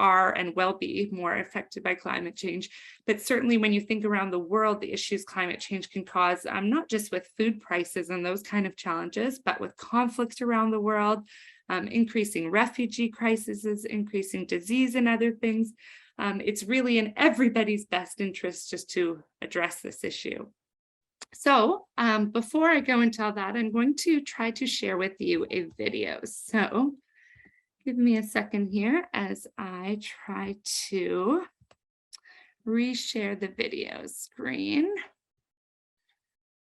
are and will be more affected by climate change. But certainly when you think around the world, the issues climate change can cause, not just with food prices and those kind of challenges, but with conflict around the world, increasing refugee crises, increasing disease and other things. It's really in everybody's best interest just to address this issue. So before I go into all that, I'm going to try to share with you a video. So give me a second here as I try to reshare the video screen.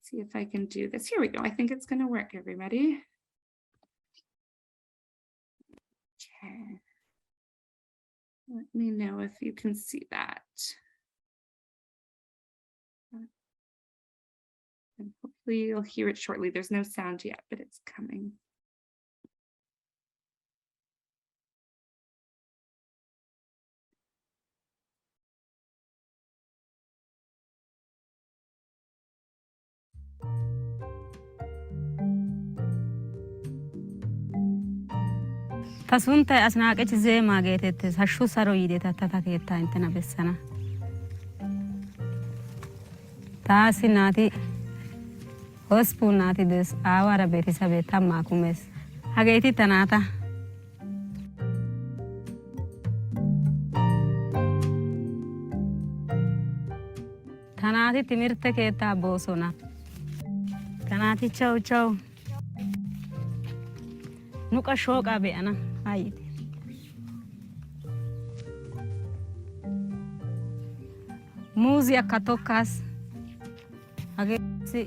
See if I can do this. Here we go. I think it's going to work, everybody. Okay. Let me know if you can see that. And hopefully you'll hear it shortly. There's no sound yet, but it's coming. Tasunta asnaaqech zeema geetettes. Hashshu saro yiideta tata keettaa intena bessana. Taasi naati hospun naati des aawara beetisabe tammaa kumees hageeti ta naata ta naati timirtte keettaa boosona ta naati chaw chaw nuqa shooqaa be'ana hayite muuziyakka tokkaas hageessi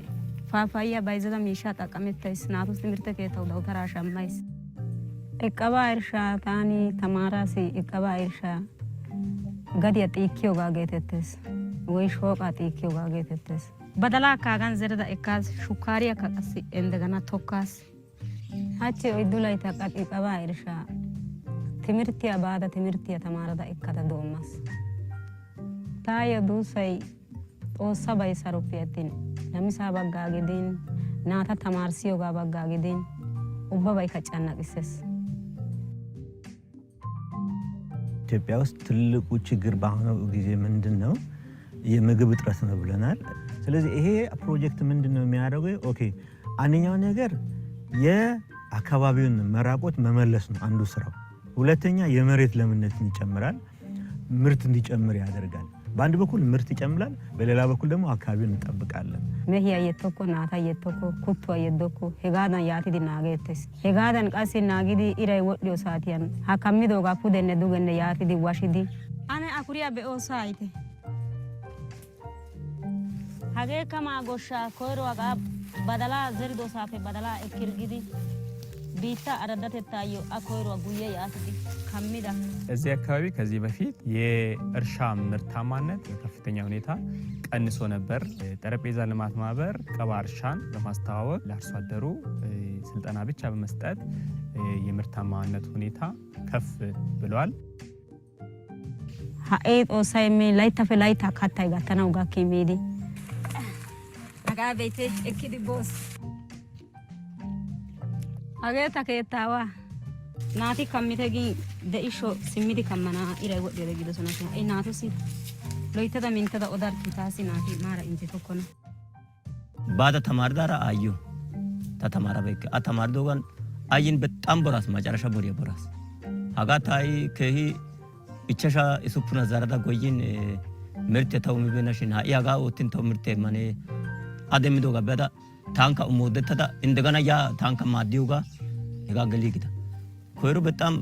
paapayyaa bayzada miishshaa xaqqamettays naatus timirtte keettawu dawutaraa shammays eqqabaa irshaa taani tamaaraasi eqqabaa irshaa gadiya xiikkiyoogaa geetettees woy shooqaa xiikkiyoogaa geetettees badalaakka hagan zerada ekkaas shukkaariyakka qassi endegana tokkaas hachchi oyddu laytta eqqabaa irshaa timirttiya baada timirttiya tamaarada ekkada doommas taayyo duussay xoossabay saroppe attin namisaa baggaa gidin naata tamaarissiyoogaa baggaa gidin ubbabaykka cannaqissees ኢትዮጵያ ውስጥ ትልቁ ችግር በአሁኑ ጊዜ ምንድነው? የምግብ እጥረት ነው ብለናል። ስለዚህ ይሄ ፕሮጀክት ምንድነው የሚያደርገው? ኦኬ አንደኛው ነገር የአካባቢውን መራቆት መመለስ ነው አንዱ ስራው። ሁለተኛ የመሬት ለምነትን ይጨምራል፣ ምርት እንዲጨምር ያደርጋል። በአንድ በኩል ምርት ይጨምራል፣ በሌላ በኩል ደግሞ አካባቢውን እንጠብቃለን። mehiya yettokko naata yettokko kuttuwa yeddokko hegaadan yaatidi naageettes hegaadan qassi naagidi iray wodhdhiyo saatiyan hakammidoogaa pudenne dugenne yaatidi washidi ane akuriya be'oosayite hagee kamaa goshshaa koyro hagaa badalaa zeridosaappe badalaa ekkirgidi biittaa araddatettaayyo a koyruwa guyye yaatidi kammida እዚህ አካባቢ ከዚህ በፊት የእርሻ ምርታማነት በከፍተኛ ሁኔታ ቀንሶ ነበር። ጠረጴዛ ልማት ማህበር ቀባ እርሻን በማስተዋወቅ ለአርሶ አደሩ ስልጠና ብቻ በመስጠት የምርታማነት ሁኔታ ከፍ ብሏል። ሀኤ ጦሳይሜ ላይታፈ ላይታ ካታይ ጋተናው ጋኬሜዲ አጋቤቴ እኪዲ ቦስ አገታ ከታዋ naati kammite gi de'isho simmidi kammana iray wodhdhiyode gidosona shin ay naatusi loyttada minttada odarki taasi naati maara inje tokkona baada tamaardara ayyo ta tamaara bekke a tamardogan ayin betam boras macarasha boriya boras haga tai kehi ichasha isupuna zarada goyin mirte taw mibena shin ha iyaga otin taw mirte mane ademidoga beda tanka umodettada indegana ya tanka madiyuga ega galigida koyro betam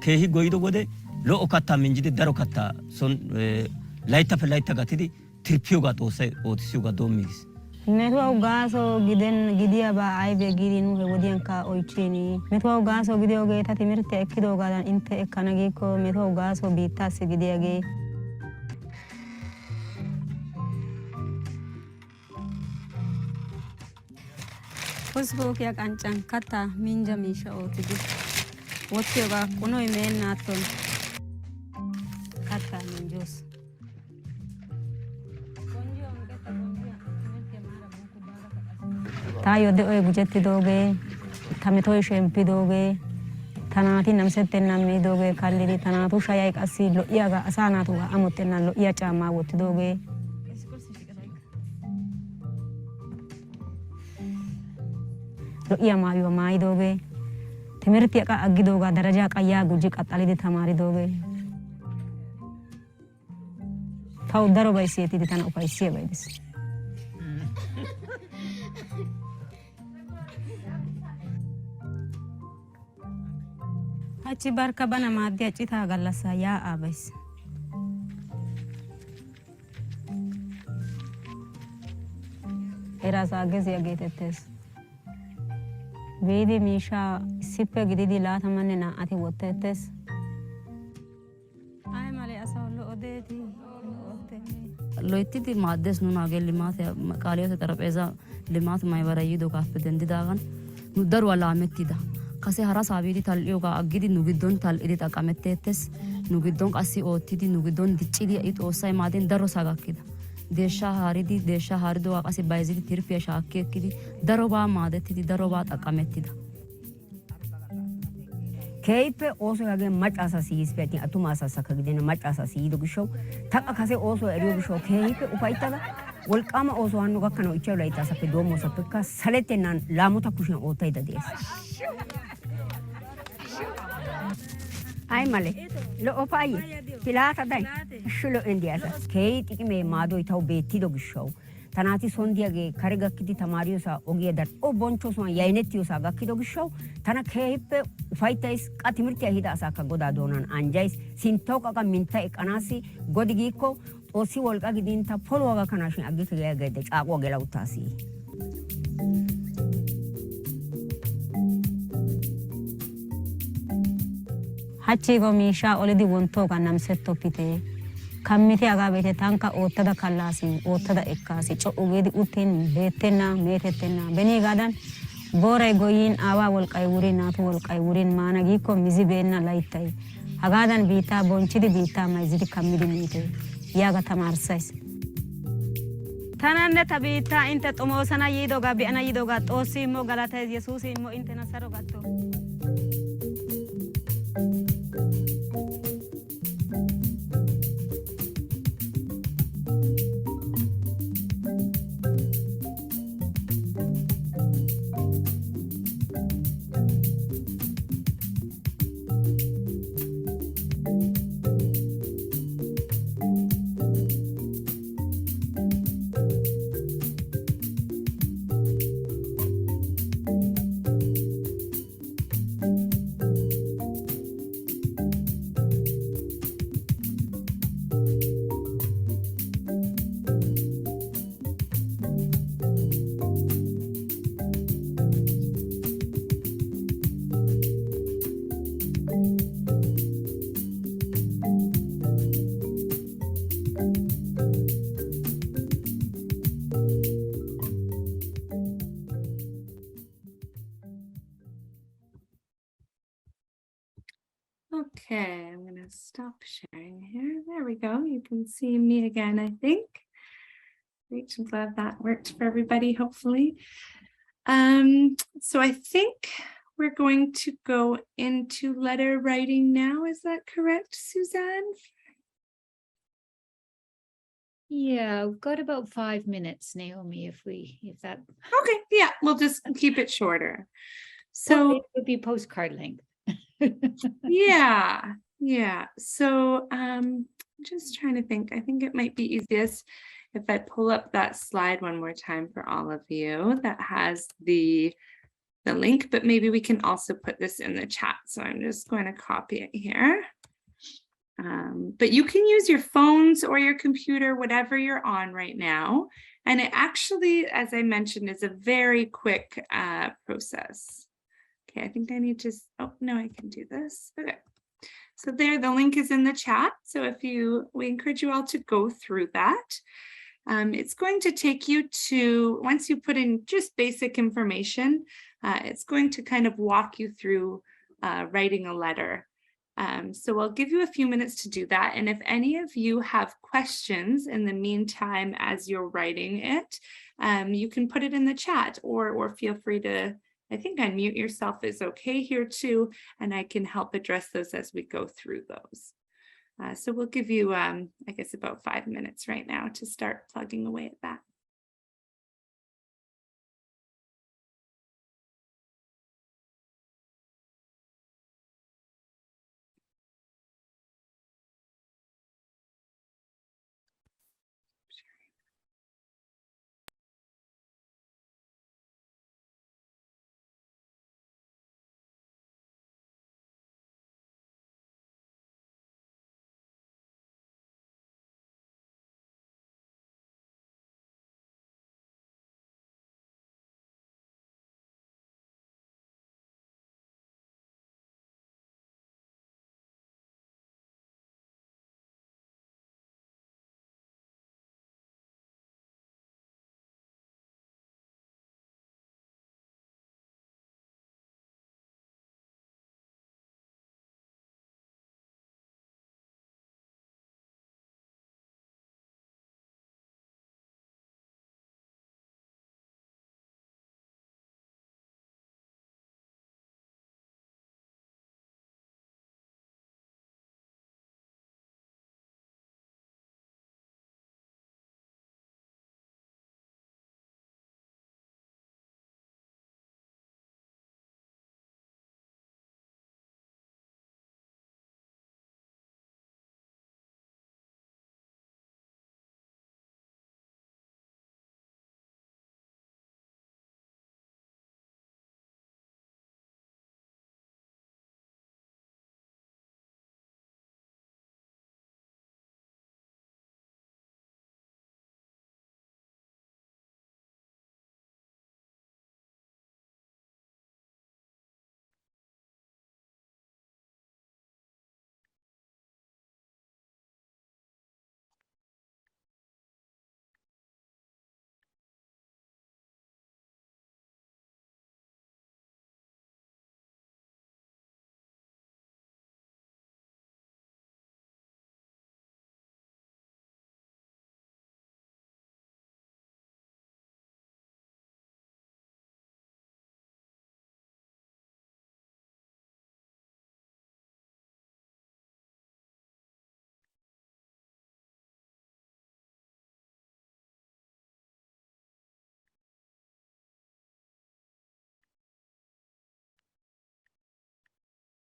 kehi goyido gode lo okatta minjidi daro katta son layta pe layta gatidi tirpiyoga toosay ootisiyoga doomigis metuwa gaaso giden gidiyaba aybe gidi nu he wodiyanka oychini metuwa gaaso gidiyoge ta timirte ekkidoogadan inte ekkana giikko metuwa gaaso biittaassi gidiyagee hosbookiya qancan kattaa minja miishsha ootidi wottiyogaa qunoy meennaatton kattaa minjoos taayyo de'oy gujettidoogee ta metoy shemppidoogee ta naati namisettennan miidoogee kallidi ta naatu shayay qassi lo'iyagaa asaa naatugaa amottennan lo'iya caammaa wottidoogee lo'iya maayuwa maayidoogee timirtiya qa aggidoogaa darajaa qayyaa gujji qaxxalidi tamaaridooge tawu darobay siyettidi tana ufayssiyabay des hachchi barkka bana maaddiya citaa gallassaa yaa'aa bays eraasaa geziya geetettees biidi miishshaa issippe gididi 24 wotteettes. Ay malee asaw lo'odeeti loyttidi maaddees nuna hagee limaate qaaliyoota xarapheezaa limaate maybara yiidogaappe denddidaagan nu daruwa laamettida kase harasaa biidi tal"iyoogaa aggidi nu giddon tal"idi xaqqametteettes nu giddon qassi oottidi nu giddon diccidi i xoossay maadin darosaa gakkida deeshshaa haaridi deeshshaa haaridoogaa qassi bayzidi tirfiya shaakki ekkidi darobaa maadettidi darobaa xaqqamettida. keehippe oosoy hagee macca asaassi yiisippe attin attuma asaasakka gidenna macca asaassi yiido gishshawu taqa kase oosuwa eriyo gishshawu keehippe ufayttada wolqaama ooso hanno gakkanawu ichchawu layttaasappe doommoosappekka salettennan laamota kushiyan oottaydda de'ees. Ay male lo'o payye pilaata day hashshu lo'en diyasa keehi xiqimee maadoy tawu beettido gishshawu ta naati son diyagee kare gakkidi tamaariyoosaa ogiya dar'o bonchcho sohuwan yaynettiyoosaa gakkido gishshawu tana keehippe ufayttays qa timirttiya ehida asaakka godaa doonan anjjays sinttawu qaqa mintta eqqanaassi godi giikko xoossi wolqa gidin ta poluwaa gakkanaashin aggikke gaydda caaquwa gela uttaasi. Hachchiigo miishshaa olidi wonttoogaa namisettoppite. Kammite hagaa beete tankka oottada kallaasi oottada ekkaasi co'u giidi uttin beettenna meetettenna. Beniigaadan booray goyin aawaa wolqqay wurin naatu wolqqay wurin maana giikko mizibeenna layttay. Hagaadan biittaa bonchchidi biittaa mayzzidi kammidi miite yaaga tamaarissayis. Tananne ta biittaa intte xomoosana yiidoogaa be'ana yiidoogaa Xoossi immo galatays Yesuusi immo inttena saro gatto. Okay, I'm gonna stop sharing here. There we go. You can see me again, I think. Great, I'm glad that worked for everybody, hopefully. So I think we're going to go into letter writing now. Is that correct, Suzanne? Yeah, we've got about 5 minutes, Naomi, if that. Okay, yeah, we'll just keep it shorter. So So it would be postcard length. yeah. So just trying to think. I think it might be easiest if I pull up that slide one more time for all of you that has the link, but maybe we can also put this in the chat. So I'm just going to copy it here. But you can use your phones or your computer, whatever you're on right now. And it actually, as I mentioned, is a very quick process. Okay, I think I need to, oh no, I can do this. Okay. So there, the link is in the chat. So we encourage you all to go through that. It's going to take you to, once you put in just basic information, it's going to kind of walk you through writing a letter. So I'll give you a few minutes to do that. And if any of you have questions in the meantime, as you're writing it, you can put it in the chat or feel free to, I think unmute yourself is okay here too, and I can help address those as we go through those. So we'll give you, I guess, about 5 minutes right now to start plugging away at that.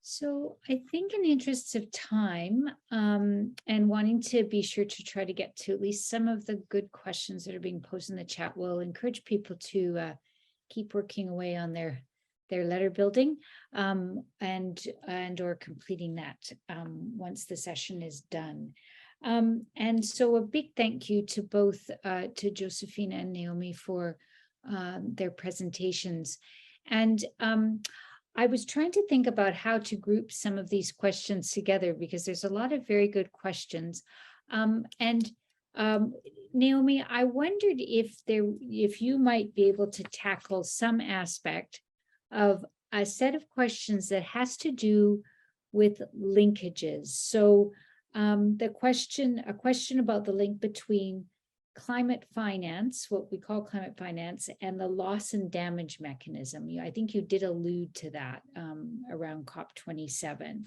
So I think in the interests of time, and wanting to be sure to try to get to at least some of the good questions that are being posted in the chat, we'll encourage people to keep working away on their letter building, and or completing that once the session is done. And so a big thank you to both to Josephina and Naomi for their presentations. And I was trying to think about how to group some of these questions together, because there's a lot of very good questions. Naomi, I wondered if you might be able to tackle some aspect of a set of questions that has to do with linkages. So a question about the link between climate finance, what we call climate finance, and the loss and damage mechanism. I think you did allude to that around Cop27.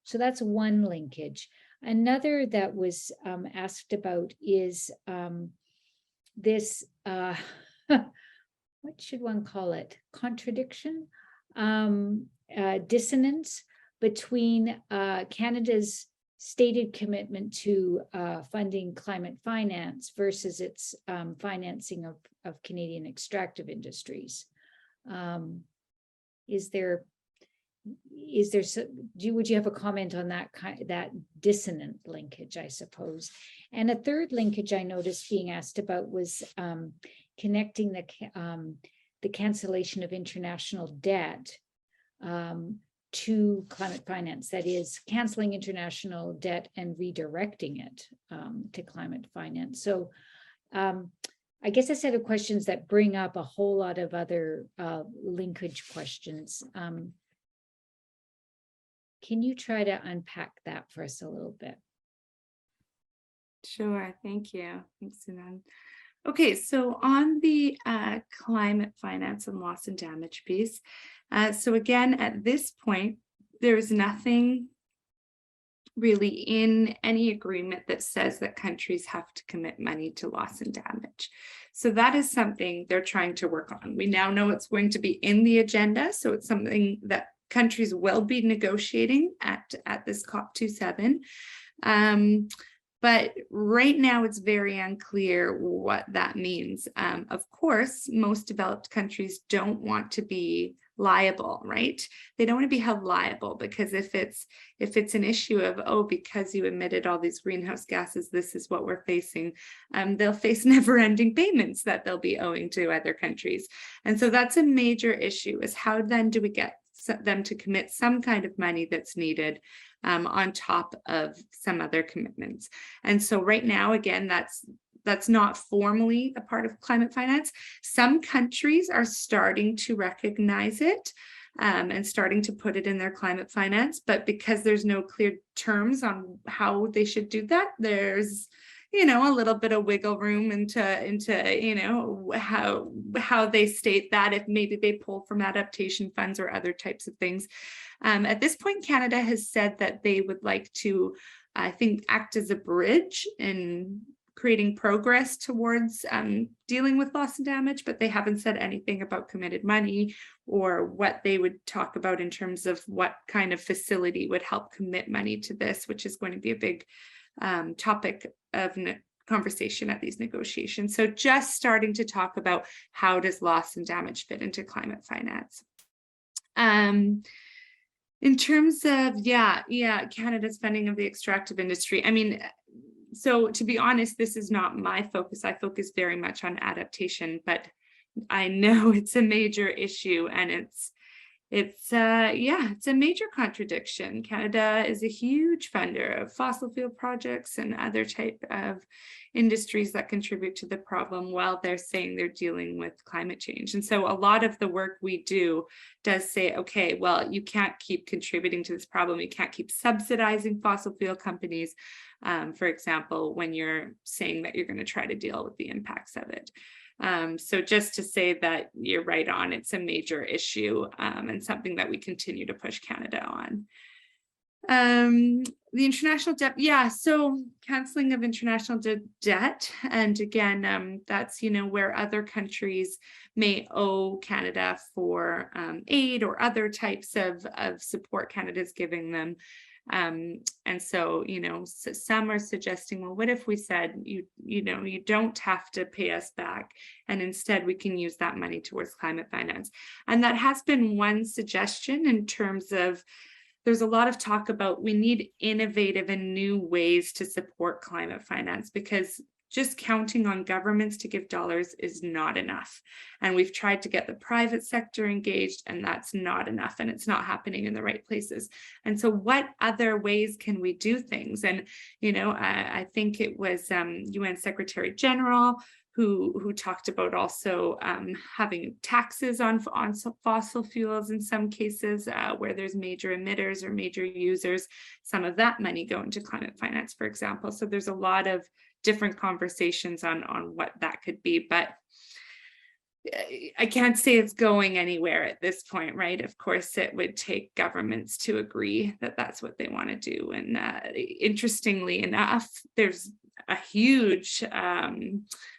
So that's one linkage. Another that was asked about is this, what should one call it? Contradiction, dissonance between Canada's stated commitment to funding climate finance versus its financing of Canadian extractive industries. Would you have a comment on that dissonant linkage, I suppose? And a third linkage I noticed being asked about was connecting the cancellation of international debt to climate finance, that is, canceling international debt and redirecting it to climate finance. So I guess a set of questions that bring up a whole lot of other linkage questions. Can you try to unpack that for us a little bit? Sure, thank you. Thanks, Sunan. Okay, so on the climate finance and loss and damage piece, so again, at this point, there's nothing really in any agreement that says that countries have to commit money to loss and damage. So that is something they're trying to work on. We now know it's going to be in the agenda, so it's something that countries will be negotiating at this COP27. But right now it's very unclear what that means. Of course, most developed countries don't want to be liable, right? They don't want to be held liable, because if it's an issue of, oh, because you emitted all these greenhouse gases, this is what we're facing, they'll face never-ending payments that they'll be owing to other countries. And so that's a major issue, is how then do we get them to commit some kind of money that's needed on top of some other commitments. And so right now, again, that's not formally a part of climate finance. Some countries are starting to recognize it and starting to put it in their climate finance, but because there's no clear terms on how they should do that, there's a little bit of wiggle room into how they state that, if maybe they pull from adaptation funds or other types of things. At this point, Canada has said that they would like to, I think, act as a bridge in creating progress towards dealing with loss and damage, but they haven't said anything about committed money or what they would talk about in terms of what kind of facility would help commit money to this, which is going to be a big topic of conversation at these negotiations. So just starting to talk about how does loss and damage fit into climate finance. In terms of, Canada's funding of the extractive industry, I mean, so to be honest, this is not my focus. I focus very much on adaptation, but I know it's a major issue, and it's a major contradiction. Canada is a huge funder of fossil fuel projects and other type of industries that contribute to the problem, while they're saying they're dealing with climate change. And so a lot of the work we do does say, okay, well, you can't keep contributing to this problem. You can't keep subsidizing fossil fuel companies, for example, when you're saying that you're going to try to deal with the impacts of it. So just to say that you're right on, it's a major issue and something that we continue to push Canada on. The international debt, yeah, so canceling of international debt. And again, that's, where other countries may owe Canada for aid or other types of support Canada's giving them. And so, some are suggesting, well, what if we said, you don't have to pay us back, and instead we can use that money towards climate finance. And that has been one suggestion in terms of, there's a lot of talk about we need innovative and new ways to support climate finance, because just counting on governments to give dollars is not enough. And we've tried to get the private sector engaged, and that's not enough, and it's not happening in the right places. And so what other ways can we do things? And, I think it was UN Secretary General who talked about also having taxes on fossil fuels in some cases where there's major emitters or major users, some of that money going to climate finance, for example. So there's a lot of different conversations on what that could be, but I can't say it's going anywhere at this point, right? Of course, it would take governments to agree that that's what they want to do. And interestingly enough, there's a huge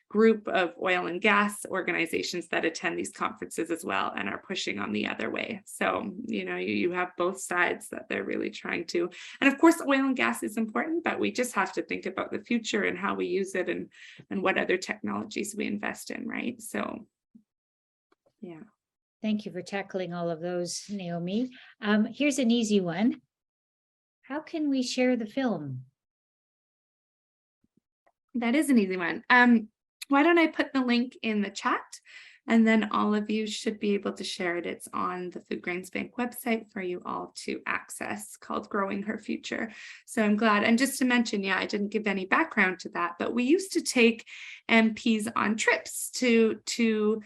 group of oil and gas organizations that attend these conferences as well and are pushing on the other way. So, you have both sides that they're really trying to, and of course, oil and gas is important, but we just have to think about the future and how we use it and what other technologies we invest in, right? So, yeah. Thank you for tackling all of those, Naomi. Here's an easy one. How can we share the film? That is an easy one. Why don't I put the link in the chat, and then all of you should be able to share it. It's on the Food Grains Bank website for you all to access, called Growing Her Future. So I'm glad. And just to mention, yeah, I didn't give any background to that, but we used to take MPs on trips to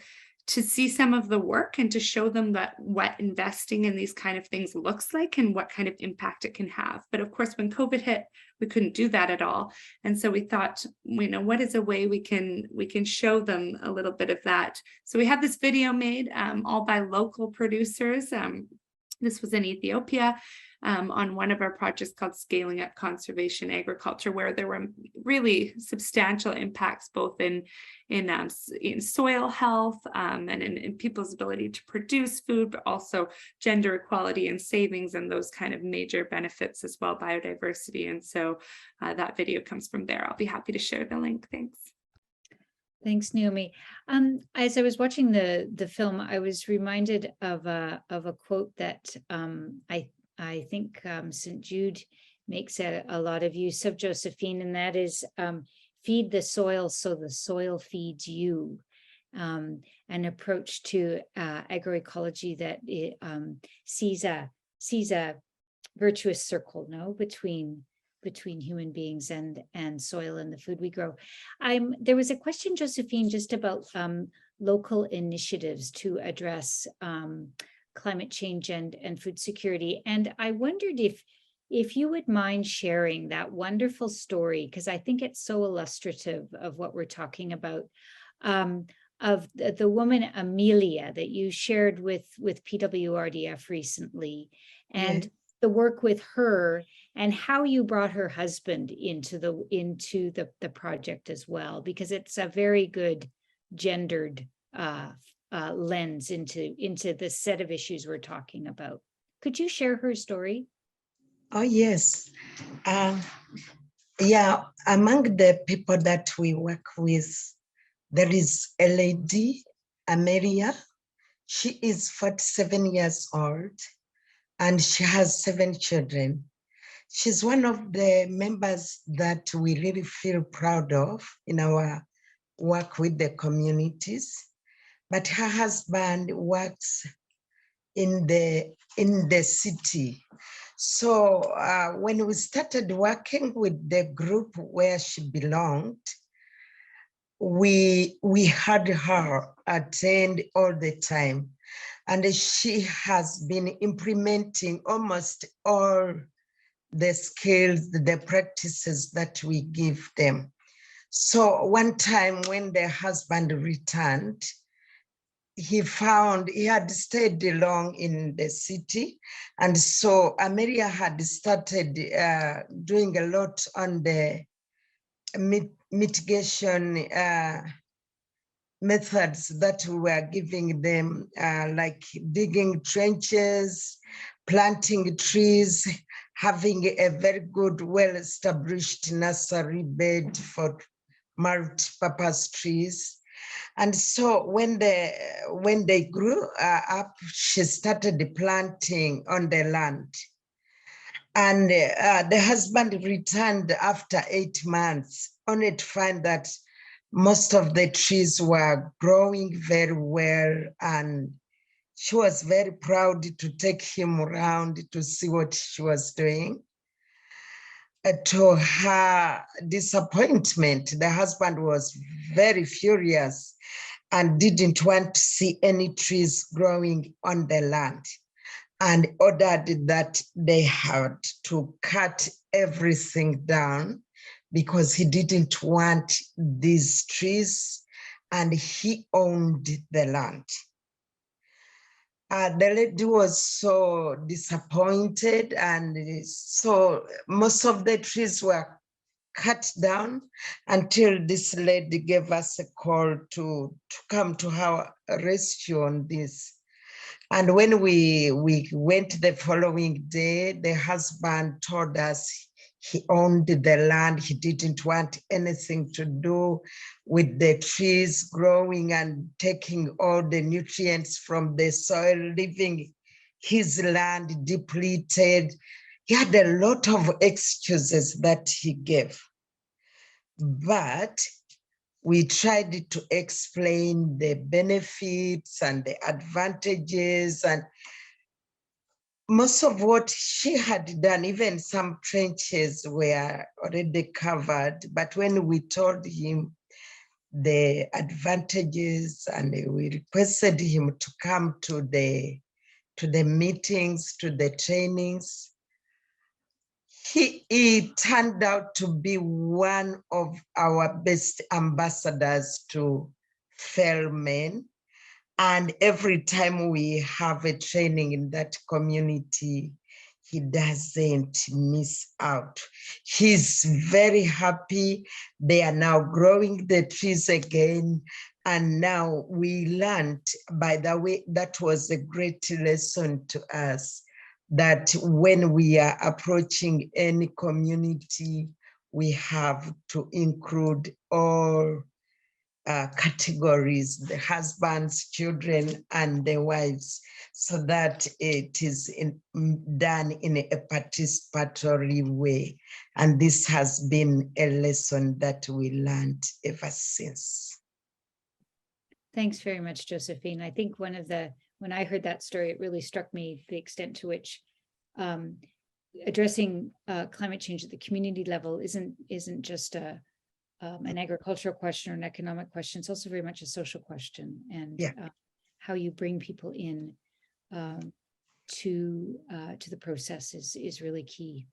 see some of the work and to show them that what investing in these kind of things looks like and what kind of impact it can have. But of course, when COVID hit, we couldn't do that at all. And so we thought, what is a way we can show them a little bit of that? So we had this video made all by local producers. This was in Ethiopia on one of our projects called Scaling Up Conservation Agriculture, where there were really substantial impacts both in soil health and in people's ability to produce food, but also gender equality and savings and those kind of major benefits as well, biodiversity. And so that video comes from there. I'll be happy to share the link. Thanks. Thanks, Naomi. As I was watching the film, I was reminded of a quote that I think St. Jude makes a lot of use of, Josephine, and that is feed the soil so the soil feeds you. An approach to agroecology that sees a virtuous circle, between human beings and soil and the food we grow. There was a question, Josephine, just about local initiatives to address climate change and food security. And I wondered if you would mind sharing that wonderful story, because I think it's so illustrative of what we're talking about, of the woman Amelia that you shared with PWRDF recently, and the work with her, and how you brought her husband into the project as well, because it's a very good gendered lens into the set of issues we're talking about. Could you share her story? Oh, yes. Yeah, among the people that we work with, there is a lady, Amelia. She is 47 years old, and she has 7 children. She's one of the members that we really feel proud of in our work with the communities. But her husband works in the city. So when we started working with the group where she belonged, we had her attend all the time. And she has been implementing almost all the skills, the practices that we give them. So one time when the husband returned, he found he had stayed long in the city, and so Amelia had started doing a lot on the mitigation methods that we were giving them, like digging trenches, planting trees, having a very good, well-established nursery bed for multi-purpose trees. And so when they grew up, she started planting on the land. And the husband returned after 8 months, only to find that most of the trees were growing very well. And she was very proud to take him around to see what she was doing. To her disappointment, the husband was very furious and didn't want to see any trees growing on the land, and ordered that they had to cut everything down because he didn't want these trees and he owned the land. The lady was so disappointed, and so most of the trees were cut down until this lady gave us a call to come to her rescue on this. And when we went the following day, the husband told us he owned the land. He didn't want anything to do with the trees growing and taking all the nutrients from the soil, leaving his land depleted. He had a lot of excuses that he gave. But we tried to explain the benefits and the advantages, and most of what she had done, even some trenches were already covered. But when we told him the advantages and we requested him to come to the meetings, to the trainings, he turned out to be one of our best ambassadors to Fairmen. And every time we have a training in that community, he doesn't miss out. He's very happy. They are now growing the trees again. And now we learned, by the way, that was a great lesson to us, that when we are approaching any community, we have to include all categories, the husbands, children, and the wives, so that it is done in a participatory way. And this has been a lesson that we learned ever since. Thanks very much, Josephine. I think when I heard that story, it really struck me the extent to which addressing climate change at the community level isn't just an agricultural question or an economic question. It's also very much a social question, and how you bring people in to the process is really key.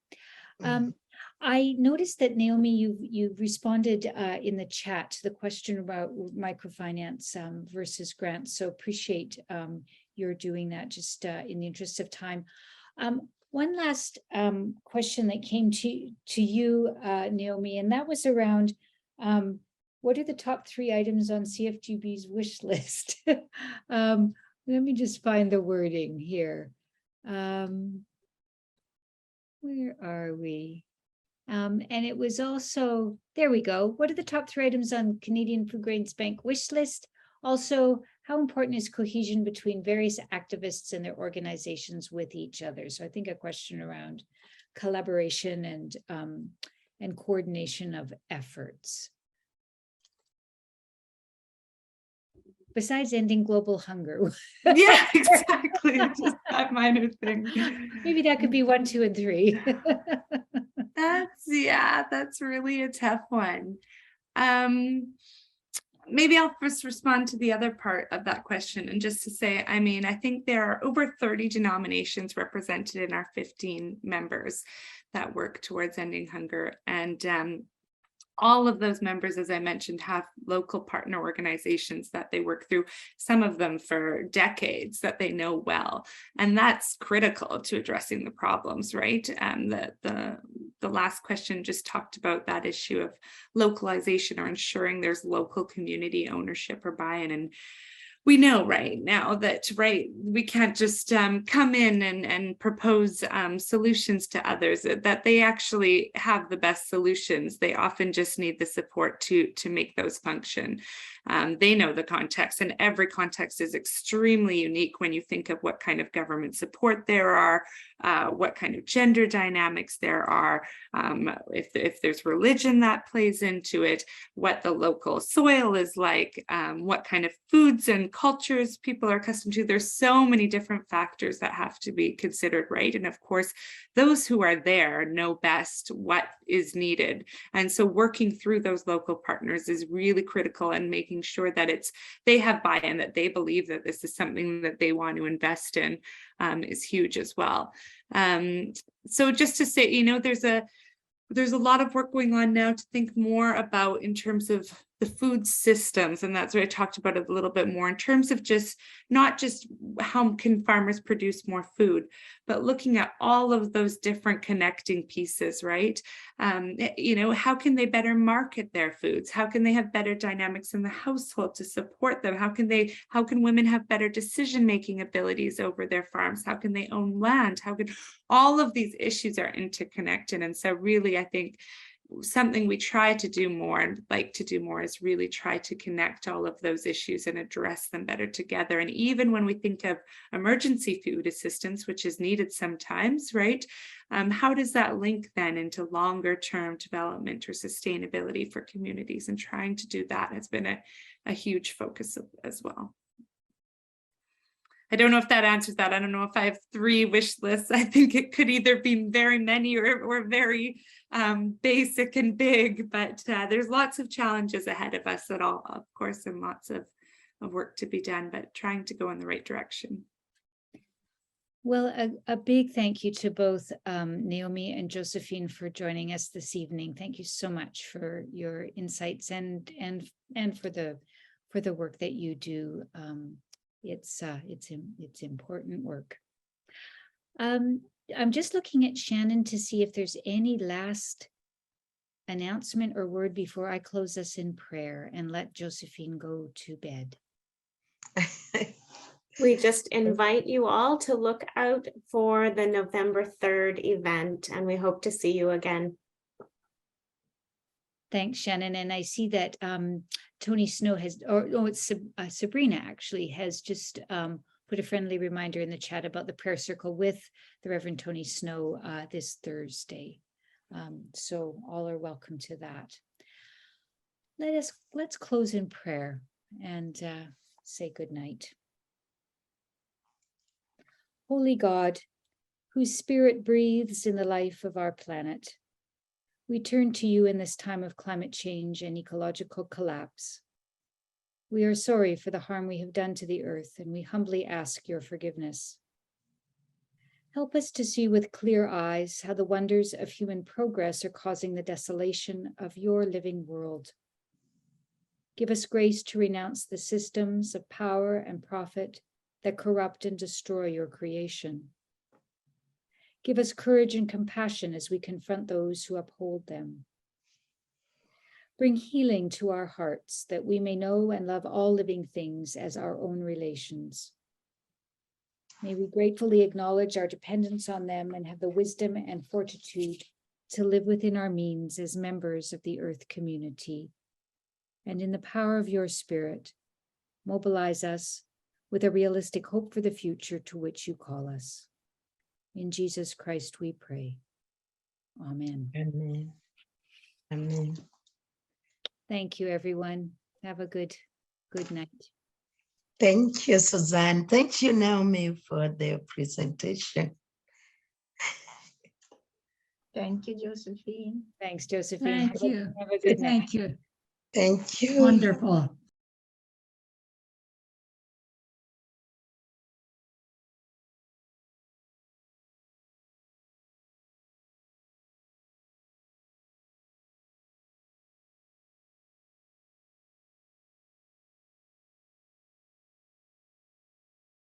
I noticed that, Naomi, you responded in the chat to the question about microfinance versus grants. So appreciate your doing that, just in the interest of time. One last question that came to you, Naomi, and that was around what are the top 3 items on CFGB's wish list? Let me just find the wording here. Where are we? And it was also, there we go. What are the top 3 items on Canadian Food Grains Bank wish list? Also, how important is cohesion between various activists and their organizations with each other? So I think a question around collaboration and coordination of efforts. Besides ending global hunger. Yeah, exactly. Just that minor thing. Maybe that could be 1, 2, and 3. That's really a tough one. Maybe I'll first respond to the other part of that question, and just to say, I mean, I think there are over 30 denominations represented in our 15 members that work towards ending hunger. And all of those members, as I mentioned, have local partner organizations that they work through, some of them for decades, that they know well. And that's critical to addressing the problems, right? The last question just talked about that issue of localization or ensuring there's local community ownership or buy-in. And we know right now that, we can't just come in and propose solutions to others, that they actually have the best solutions. They often just need the support to make those function. They know the context, and every context is extremely unique when you think of what kind of government support there are, what kind of gender dynamics there are, if there's religion that plays into it, what the local soil is like, what kind of foods and cultures people are accustomed to. There's so many different factors that have to be considered, right? And of course, those who are there know best what is needed. And so working through those local partners is really critical, and making sure that they have buy-in, that they believe that this is something that they want to invest in is huge as well. So just to say, there's a lot of work going on now to think more about in terms of the food systems, and that's what I talked about a little bit more in terms of just not just how can farmers produce more food, but looking at all of those different connecting pieces, right? How can they better market their foods? How can they have better dynamics in the household to support them? How can women have better decision-making abilities over their farms? How can they own land? All of these issues are interconnected. And so really, I think something we try to do more and like to do more is really try to connect all of those issues and address them better together. And even when we think of emergency food assistance, which is needed sometimes, right? How does that link then into longer term development or sustainability for communities? And trying to do that has been a huge focus as well. I don't know if that answers that. I don't know if I have 3 wish lists. I think it could either be very many or very basic and big, but there's lots of challenges ahead of us of course, and lots of work to be done, but trying to go in the right direction. Well, a big thank you to both Naomi and Josephine for joining us this evening. Thank you so much for your insights and for the work that you do. It's important work. I'm just looking at Shannon to see if there's any last announcement or word before I close us in prayer and let Josephine go to bed. We just invite you all to look out for the November 3rd event, and we hope to see you again. Thanks, Shannon. And I see that Tony Snow Sabrina actually has just put a friendly reminder in the chat about the prayer circle with the Reverend Tony Snow this Thursday. So all are welcome to that. Let's close in prayer and say good night. Holy God, whose spirit breathes in the life of our planet, we turn to you in this time of climate change and ecological collapse. We are sorry for the harm we have done to the earth, and we humbly ask your forgiveness. Help us to see with clear eyes how the wonders of human progress are causing the desolation of your living world. Give us grace to renounce the systems of power and profit that corrupt and destroy your creation. Give us courage and compassion as we confront those who uphold them. Bring healing to our hearts that we may know and love all living things as our own relations. May we gratefully acknowledge our dependence on them and have the wisdom and fortitude to live within our means as members of the earth community. And in the power of your spirit, mobilize us with a realistic hope for the future to which you call us. In Jesus Christ we pray. Amen. Amen. Amen. Thank you, everyone. Have a good night. Thank you, Suzanne. Thank you, Naomi, for the presentation. Thank you, Josephine. Thanks, Josephine. Thank you. Have a good night. Thank you. Thank you. Wonderful.